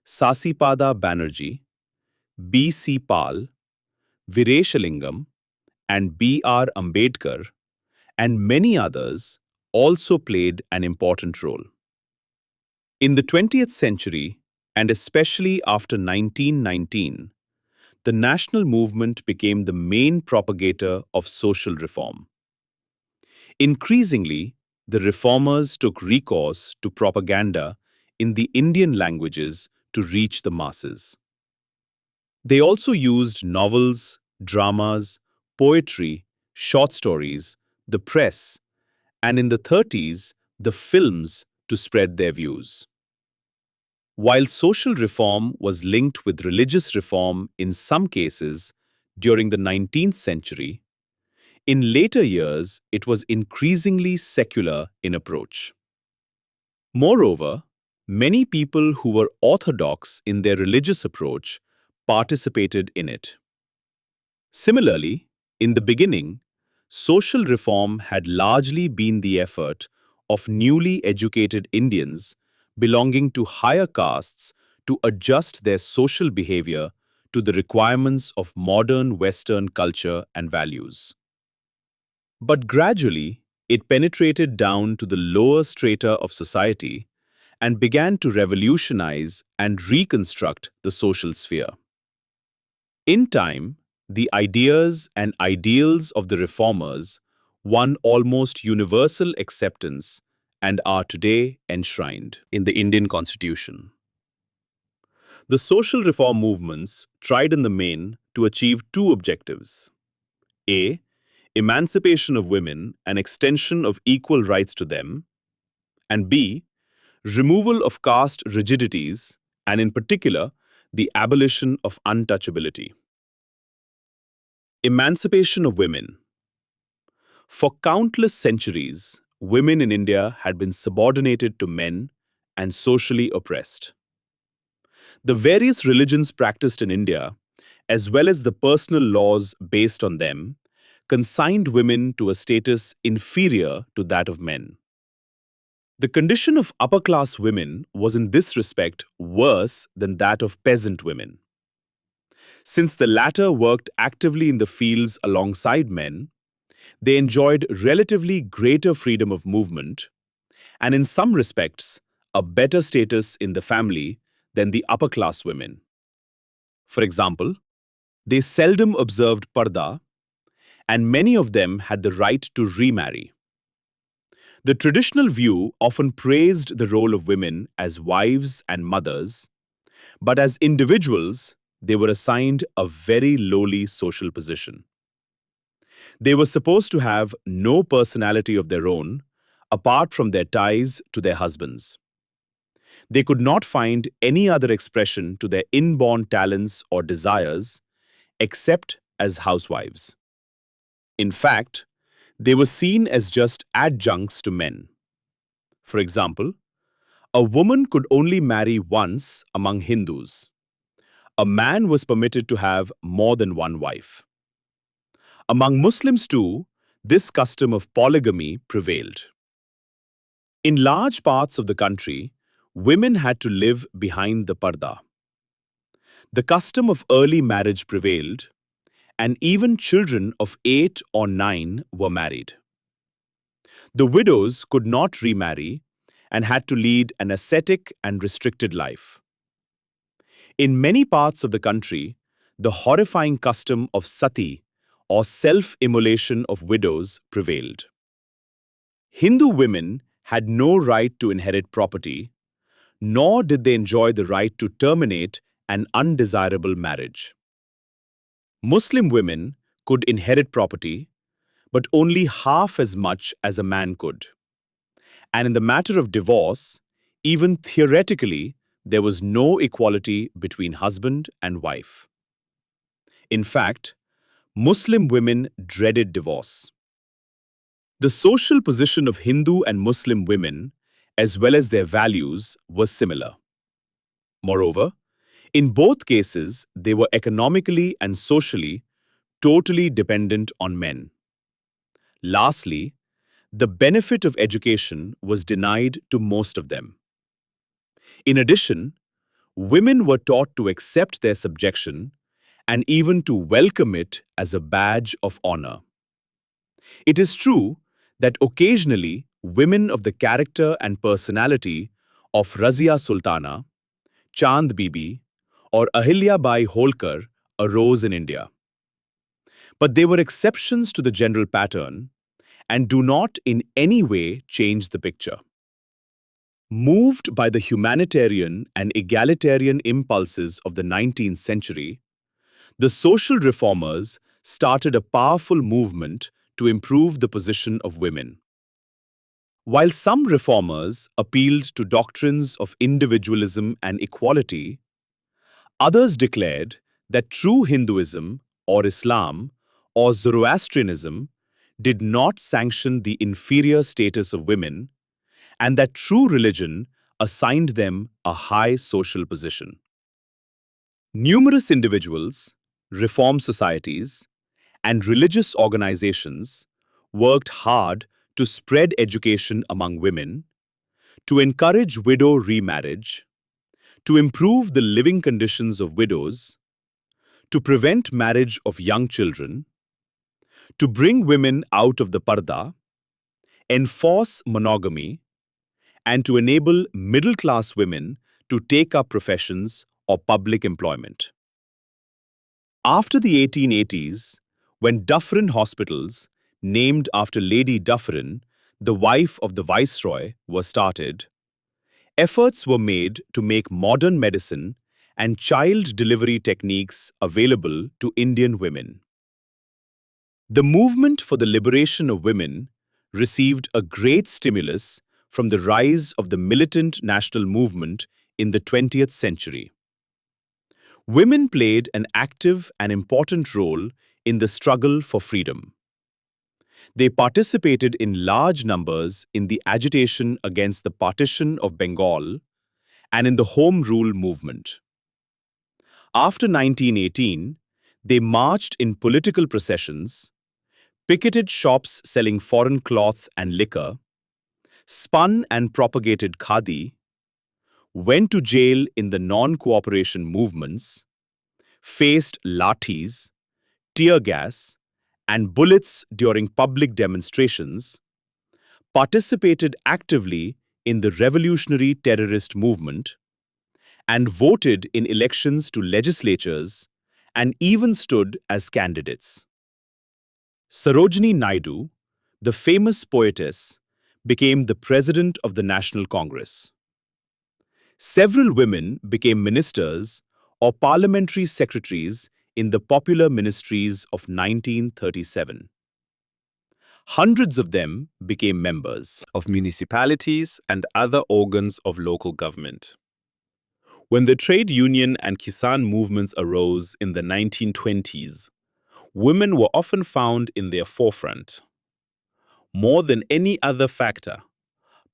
Sasipada Banerjee, B.C. Pal, Vireshalingam, and B.R. Ambedkar, and many others also played an important role. In the 20th century, and especially after 1919, the national movement became the main propagator of social reform. Increasingly, the reformers took recourse to propaganda in the Indian languages to reach the masses. They also used novels, dramas, poetry, short stories, the press, and in the 30s, the films to spread their views. While social reform was linked with religious reform in some cases during the 19th century, in later years it was increasingly secular in approach. Moreover, many people who were orthodox in their religious approach participated in it. Similarly, in the beginning, social reform had largely been the effort of newly educated Indians belonging to higher castes to adjust their social behavior to the requirements of modern Western culture and values. But gradually, it penetrated down to the lower strata of society and began to revolutionize and reconstruct the social sphere. In time, the ideas and ideals of the reformers won almost universal acceptance and are today enshrined in the Indian Constitution. The social reform movements tried in the main to achieve two objectives. A. Emancipation of women and extension of equal rights to them. And B. Removal of caste rigidities and, in particular, the abolition of untouchability. Emancipation of women. For countless centuries, women in India had been subordinated to men and socially oppressed. The various religions practiced in India, as well as the personal laws based on them, consigned women to a status inferior to that of men. The condition of upper-class women was in this respect worse than that of peasant women. Since the latter worked actively in the fields alongside men, they enjoyed relatively greater freedom of movement and, in some respects, a better status in the family than the upper-class women. For example, they seldom observed parda, and many of them had the right to remarry. The traditional view often praised the role of women as wives and mothers, but as individuals, they were assigned a very lowly social position. They were supposed to have no personality of their own, apart from their ties to their husbands. They could not find any other expression to their inborn talents or desires except as housewives. In fact, they were seen as just adjuncts to men. For example, a woman could only marry once among Hindus. A man was permitted to have more than one wife. Among Muslims too, this custom of polygamy prevailed. In large parts of the country, women had to live behind the parda. The custom of early marriage prevailed, and even children of 8 or 9 were married. The widows could not remarry and had to lead an ascetic and restricted life. In many parts of the country, the horrifying custom of sati, or self-immolation of widows, prevailed. Hindu women had no right to inherit property, nor did they enjoy the right to terminate an undesirable marriage. Muslim women could inherit property, but only half as much as a man could. And in the matter of divorce, even theoretically, there was no equality between husband and wife. In fact, Muslim women dreaded divorce. The social position of Hindu and Muslim women, as well as their values, was similar. Moreover, in both cases, they were economically and socially totally dependent on men. Lastly, the benefit of education was denied to most of them. In addition, women were taught to accept their subjection and even to welcome it as a badge of honor. It is true that occasionally women of the character and personality of Razia Sultana, Chand Bibi, or Ahilya Bai Holkar arose in India. But they were exceptions to the general pattern and do not in any way change the picture. Moved by the humanitarian and egalitarian impulses of the 19th century, the social reformers started a powerful movement to improve the position of women. While some reformers appealed to doctrines of individualism and equality, others declared that true Hinduism or Islam or Zoroastrianism did not sanction the inferior status of women and that true religion assigned them a high social position. Numerous individuals, reform societies, and religious organizations worked hard to spread education among women, to encourage widow remarriage, to improve the living conditions of widows, to prevent marriage of young children, to bring women out of the parda, enforce monogamy, and to enable middle-class women to take up professions or public employment. After the 1880s, when Dufferin hospitals, named after Lady Dufferin, the wife of the Viceroy, were started, efforts were made to make modern medicine and child delivery techniques available to Indian women. The movement for the liberation of women received a great stimulus from the rise of the militant national movement in the 20th century. Women played an active and important role in the struggle for freedom. They participated in large numbers in the agitation against the partition of Bengal and in the Home Rule movement. After 1918, they marched in political processions, picketed shops selling foreign cloth and liquor, spun and propagated khadi, went to jail in the non-cooperation movements, faced lathis, tear gas, and bullets during public demonstrations, participated actively in the revolutionary terrorist movement, and voted in elections to legislatures and even stood as candidates. Sarojini Naidu, the famous poetess, became the president of the National Congress. Several women became ministers or parliamentary secretaries in the popular ministries of 1937. Hundreds of them became members of municipalities and other organs of local government. When the trade union and Kisan movements arose in the 1920s, women were often found in their forefront. More than any other factor,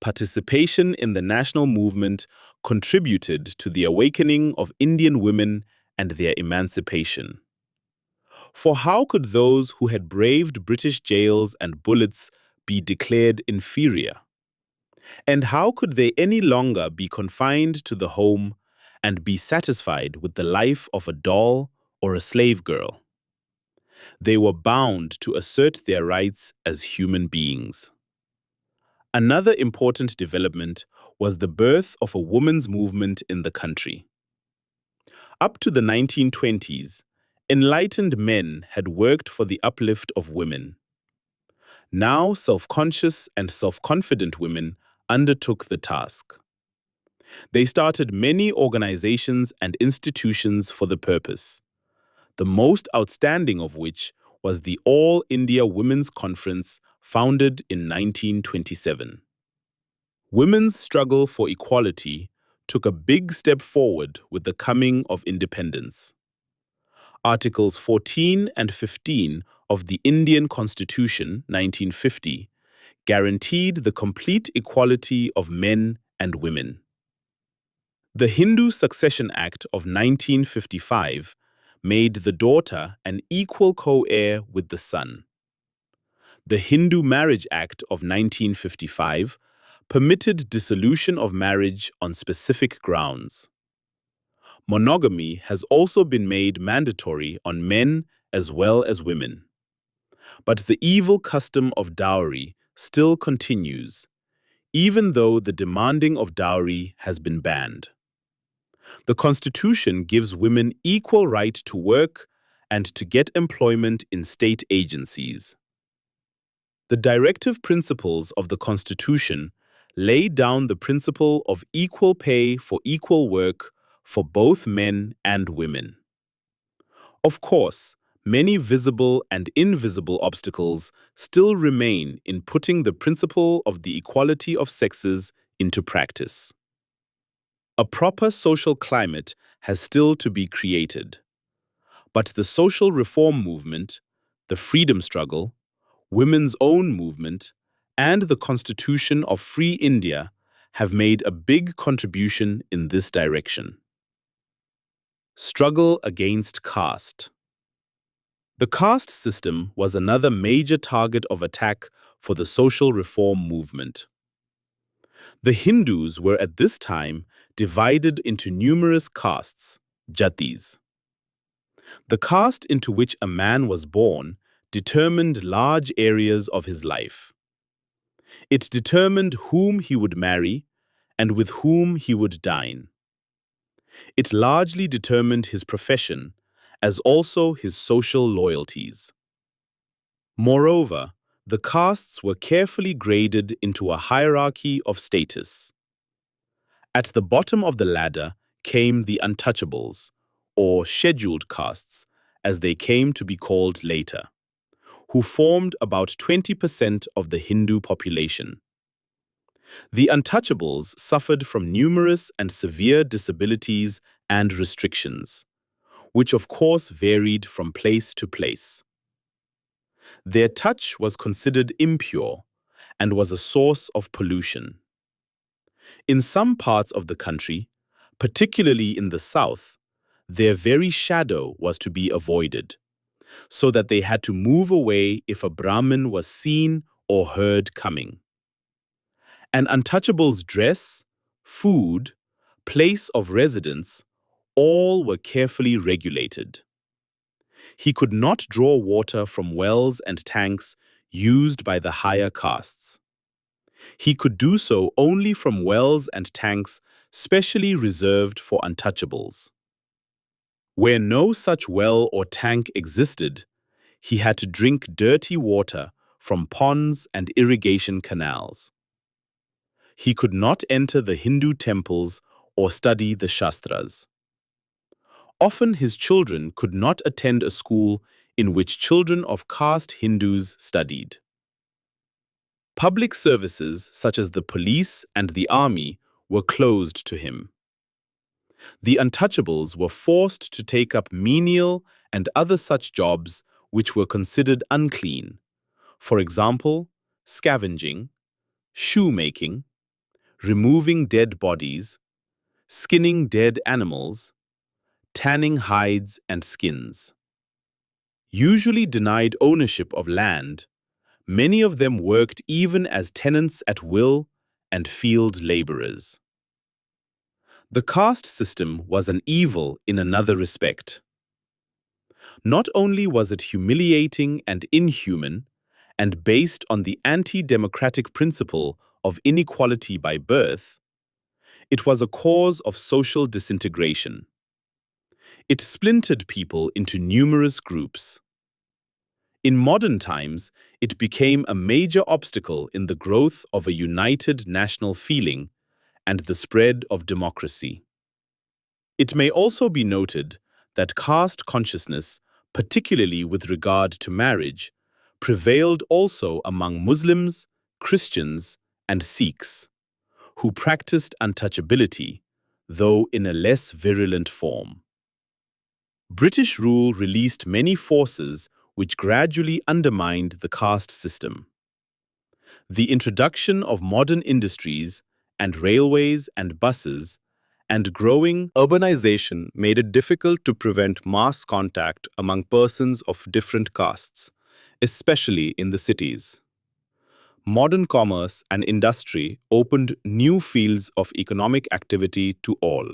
participation in the national movement contributed to the awakening of Indian women and their emancipation. For how could those who had braved British jails and bullets be declared inferior? And how could they any longer be confined to the home and be satisfied with the life of a doll or a slave girl? They were bound to assert their rights as human beings. Another important development was the birth of a women's movement in the country. Up to the 1920s, enlightened men had worked for the uplift of women. Now, self-conscious and self-confident women undertook the task. They started many organizations and institutions for the purpose, the most outstanding of which was the All India Women's Conference, founded in 1927. Women's struggle for equality took a big step forward with the coming of independence. Articles 14 and 15 of the Indian Constitution, 1950, guaranteed the complete equality of men and women. The Hindu Succession Act of 1955 made the daughter an equal co-heir with the son. The Hindu Marriage Act of 1955 permitted dissolution of marriage on specific grounds. Monogamy has also been made mandatory on men as well as women. But the evil custom of dowry still continues, even though the demanding of dowry has been banned. The Constitution gives women equal right to work and to get employment in state agencies. The directive principles of the Constitution lay down the principle of equal pay for equal work for both men and women. Of course, many visible and invisible obstacles still remain in putting the principle of the equality of sexes into practice. A proper social climate has still to be created. But the social reform movement, the freedom struggle, women's own movement, and the Constitution of Free India have made a big contribution in this direction. Struggle against caste. The caste system was another major target of attack for the social reform movement. The Hindus were at this time divided into numerous castes, jatis. The caste into which a man was born determined large areas of his life. It determined whom he would marry and with whom he would dine. It largely determined his profession, as also his social loyalties. Moreover, the castes were carefully graded into a hierarchy of status. At the bottom of the ladder came the untouchables, or scheduled castes, as they came to be called later, who formed about 20% of the Hindu population. The untouchables suffered from numerous and severe disabilities and restrictions, which of course varied from place to place. Their touch was considered impure and was a source of pollution. In some parts of the country, particularly in the south, their very shadow was to be avoided, so that they had to move away if a Brahmin was seen or heard coming. An untouchable's dress, food, place of residence, all were carefully regulated. He could not draw water from wells and tanks used by the higher castes. He could do so only from wells and tanks specially reserved for untouchables. Where no such well or tank existed, he had to drink dirty water from ponds and irrigation canals. He could not enter the Hindu temples or study the Shastras. Often his children could not attend a school in which children of caste Hindus studied. Public services such as the police and the army were closed to him. The untouchables were forced to take up menial and other such jobs which were considered unclean, for example, scavenging, shoemaking, removing dead bodies, skinning dead animals, tanning hides and skins. Usually denied ownership of land, many of them worked even as tenants at will and field laborers. The caste system was an evil in another respect. Not only was it humiliating and inhuman, and based on the anti-democratic principle of inequality by birth, it was a cause of social disintegration. It splintered people into numerous groups. In modern times, it became a major obstacle in the growth of a united national feeling and the spread of democracy. It may also be noted that caste consciousness, particularly with regard to marriage, prevailed also among Muslims, Christians, and Sikhs, who practiced untouchability, though in a less virulent form. British rule released many forces which gradually undermined the caste system. The introduction of modern industries and railways and buses and growing urbanization made it difficult to prevent mass contact among persons of different castes, especially in the cities. Modern commerce and industry opened new fields of economic activity to all.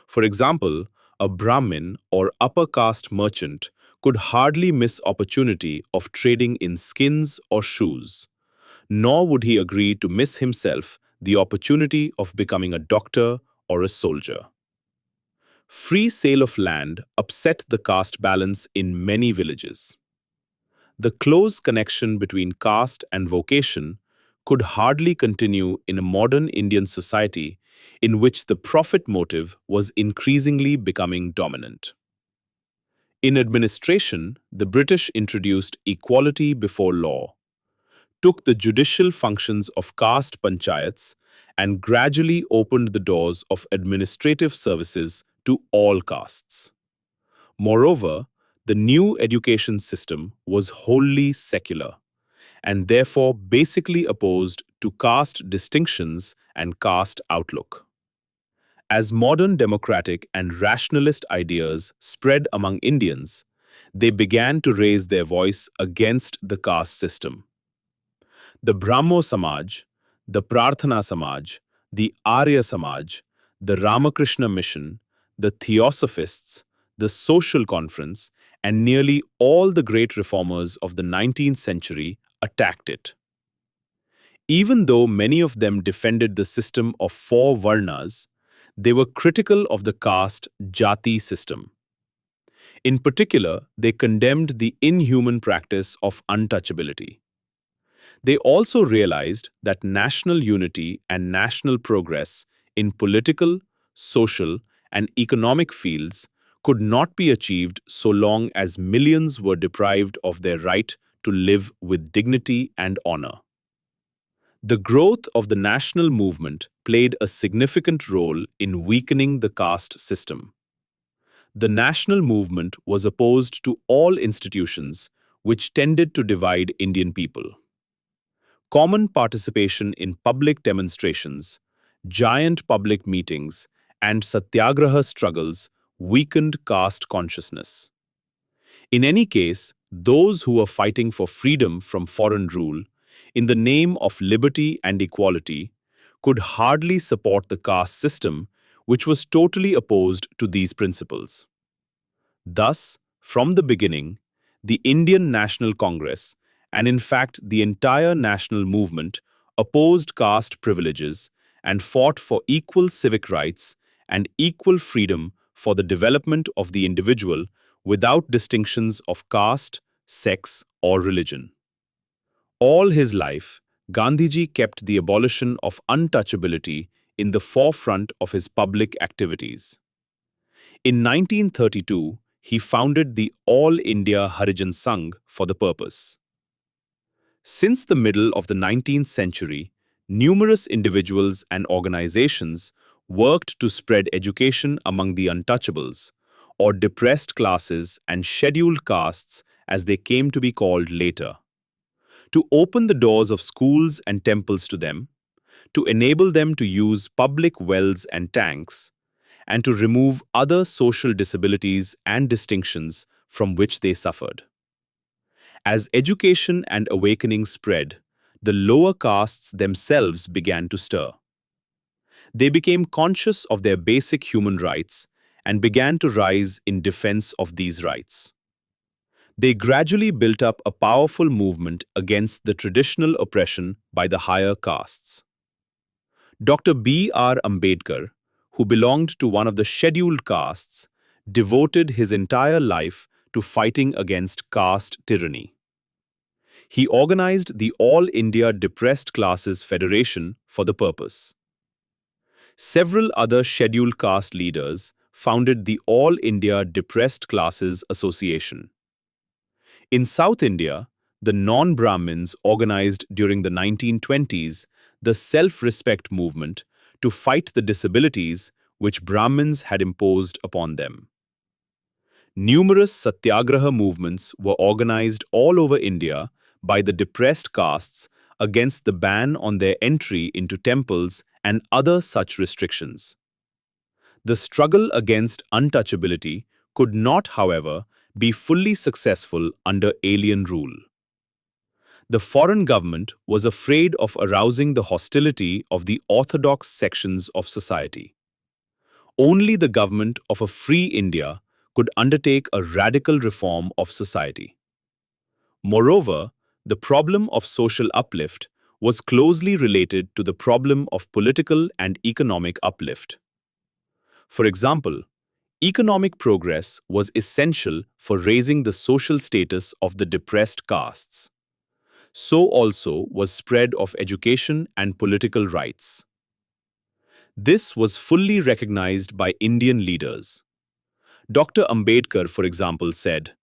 For example, a Brahmin or upper caste merchant could hardly miss opportunity of trading in skins or shoes, nor would he agree to miss himself the opportunity of becoming a doctor or a soldier. Free sale of land upset the caste balance in many villages. The close connection between caste and vocation could hardly continue in a modern Indian society in which the profit motive was increasingly becoming dominant. In administration, the British introduced equality before law, took the judicial functions of caste panchayats, and gradually opened the doors of administrative services to all castes. Moreover, the new education system was wholly secular, and therefore basically opposed to caste distinctions and caste outlook. As modern democratic and rationalist ideas spread among Indians, they began to raise their voice against the caste system. The Brahmo Samaj, the Prarthana Samaj, the Arya Samaj, the Ramakrishna Mission, the Theosophists, the Social Conference, and nearly all the great reformers of the 19th century attacked it. Even though many of them defended the system of four varnas, they were critical of the caste jati system. In particular, they condemned the inhuman practice of untouchability. They also realized that national unity and national progress in political, social, and economic fields could not be achieved so long as millions were deprived of their right to live with dignity and honor. The growth of the national movement played a significant role in weakening the caste system. The national movement was opposed to all institutions which tended to divide Indian people. Common participation in public demonstrations, giant public meetings, and satyagraha struggles weakened caste consciousness. In any case, those who were fighting for freedom from foreign rule, in the name of liberty and equality, could hardly support the caste system, which was totally opposed to these principles. Thus, from the beginning, the Indian National Congress, and in fact the entire national movement, opposed caste privileges and fought for equal civic rights and equal freedom for the development of the individual without distinctions of caste, sex, or religion. All his life, Gandhiji kept the abolition of untouchability in the forefront of his public activities. In 1932, he founded the All India Harijan Sangh for the purpose. Since the middle of the 19th century, numerous individuals and organizations worked to spread education among the untouchables, or depressed classes and scheduled castes as they came to be called later. To open the doors of schools and temples to them, to enable them to use public wells and tanks, and to remove other social disabilities and distinctions from which they suffered. As education and awakening spread, the lower castes themselves began to stir. They became conscious of their basic human rights and began to rise in defense of these rights. They gradually built up a powerful movement against the traditional oppression by the higher castes. Dr. B.R. Ambedkar, who belonged to one of the scheduled castes, devoted his entire life to fighting against caste tyranny. He organized the All India Depressed Classes Federation for the purpose. Several other scheduled caste leaders founded the All India Depressed Classes Association. In South India, the non-Brahmins organized during the 1920s the self-respect movement to fight the disabilities which Brahmins had imposed upon them. Numerous satyagraha movements were organized all over India by the depressed castes against the ban on their entry into temples and other such restrictions. The struggle against untouchability could not, however, be fully successful under alien rule. The foreign government was afraid of arousing the hostility of the orthodox sections of society. Only the government of a free India could undertake a radical reform of society. Moreover, the problem of social uplift was closely related to the problem of political and economic uplift. For example, economic progress was essential for raising the social status of the depressed castes. So also was spread of education and political rights. This was fully recognized by Indian leaders. Dr. Ambedkar, for example, said,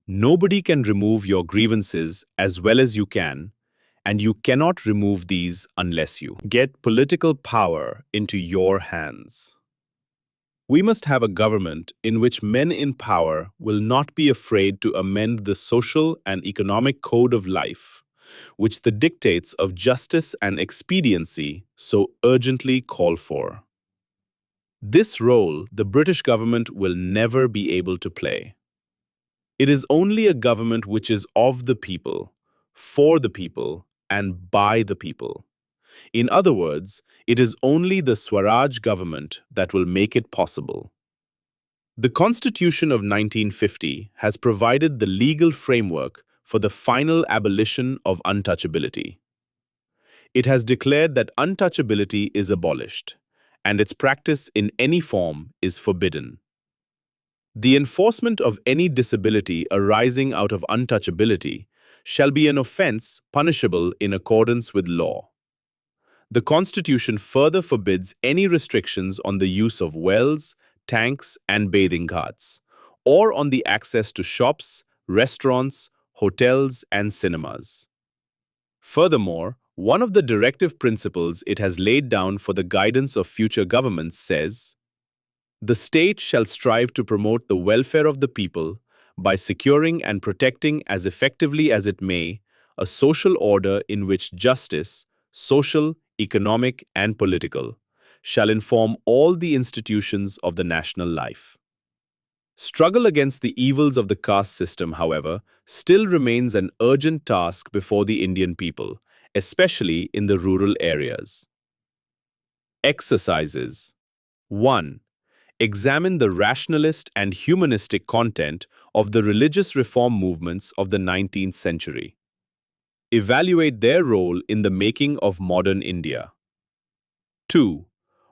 "Nobody can remove your grievances as well as you can, and you cannot remove these unless you get political power into your hands." We must have a government in which men in power will not be afraid to amend the social and economic code of life, which the dictates of justice and expediency so urgently call for. This role the British government will never be able to play. It is only a government which is of the people, for the people, and by the people. In other words, it is only the Swaraj government that will make it possible. The Constitution of 1950 has provided the legal framework for the final abolition of untouchability. It has declared that untouchability is abolished, and its practice in any form is forbidden. The enforcement of any disability arising out of untouchability shall be an offense punishable in accordance with law. The Constitution further forbids any restrictions on the use of wells, tanks, and bathing ghats, or on the access to shops, restaurants, hotels, and cinemas. Furthermore, one of the directive principles it has laid down for the guidance of future governments says, "The state shall strive to promote the welfare of the people by securing and protecting as effectively as it may a social order in which justice, social, economic, and political, shall inform all the institutions of the national life." Struggle against the evils of the caste system, however, still remains an urgent task before the Indian people, especially in the rural areas. Exercises 1. Examine the rationalist and humanistic content of the religious reform movements of the 19th century. Evaluate their role in the making of modern India. 2.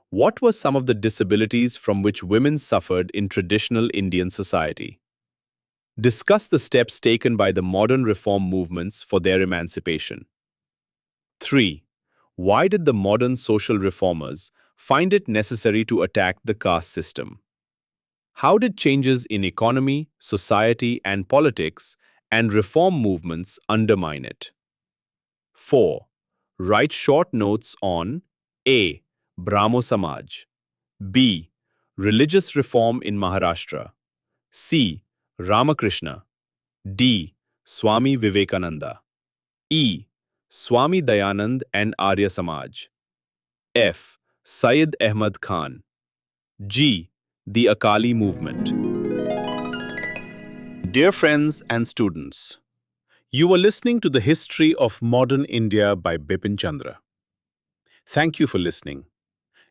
What were some of the disabilities from which women suffered in traditional Indian society? Discuss the steps taken by the modern reform movements for their emancipation. 3. Why did the modern social reformers find it necessary to attack the caste system? How did changes in economy, society, and politics and reform movements undermine it? 4. Write short notes on A. Brahmo Samaj, B. Religious reform in Maharashtra, C. Ramakrishna, D. Swami Vivekananda, E. Swami Dayanand and Arya Samaj, F. Syed Ahmed Khan, G. The Akali movement. Dear friends and students, you are listening to The History of Modern India by Bipin Chandra. Thank you for listening.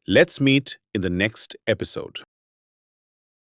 Let's meet in the next episode.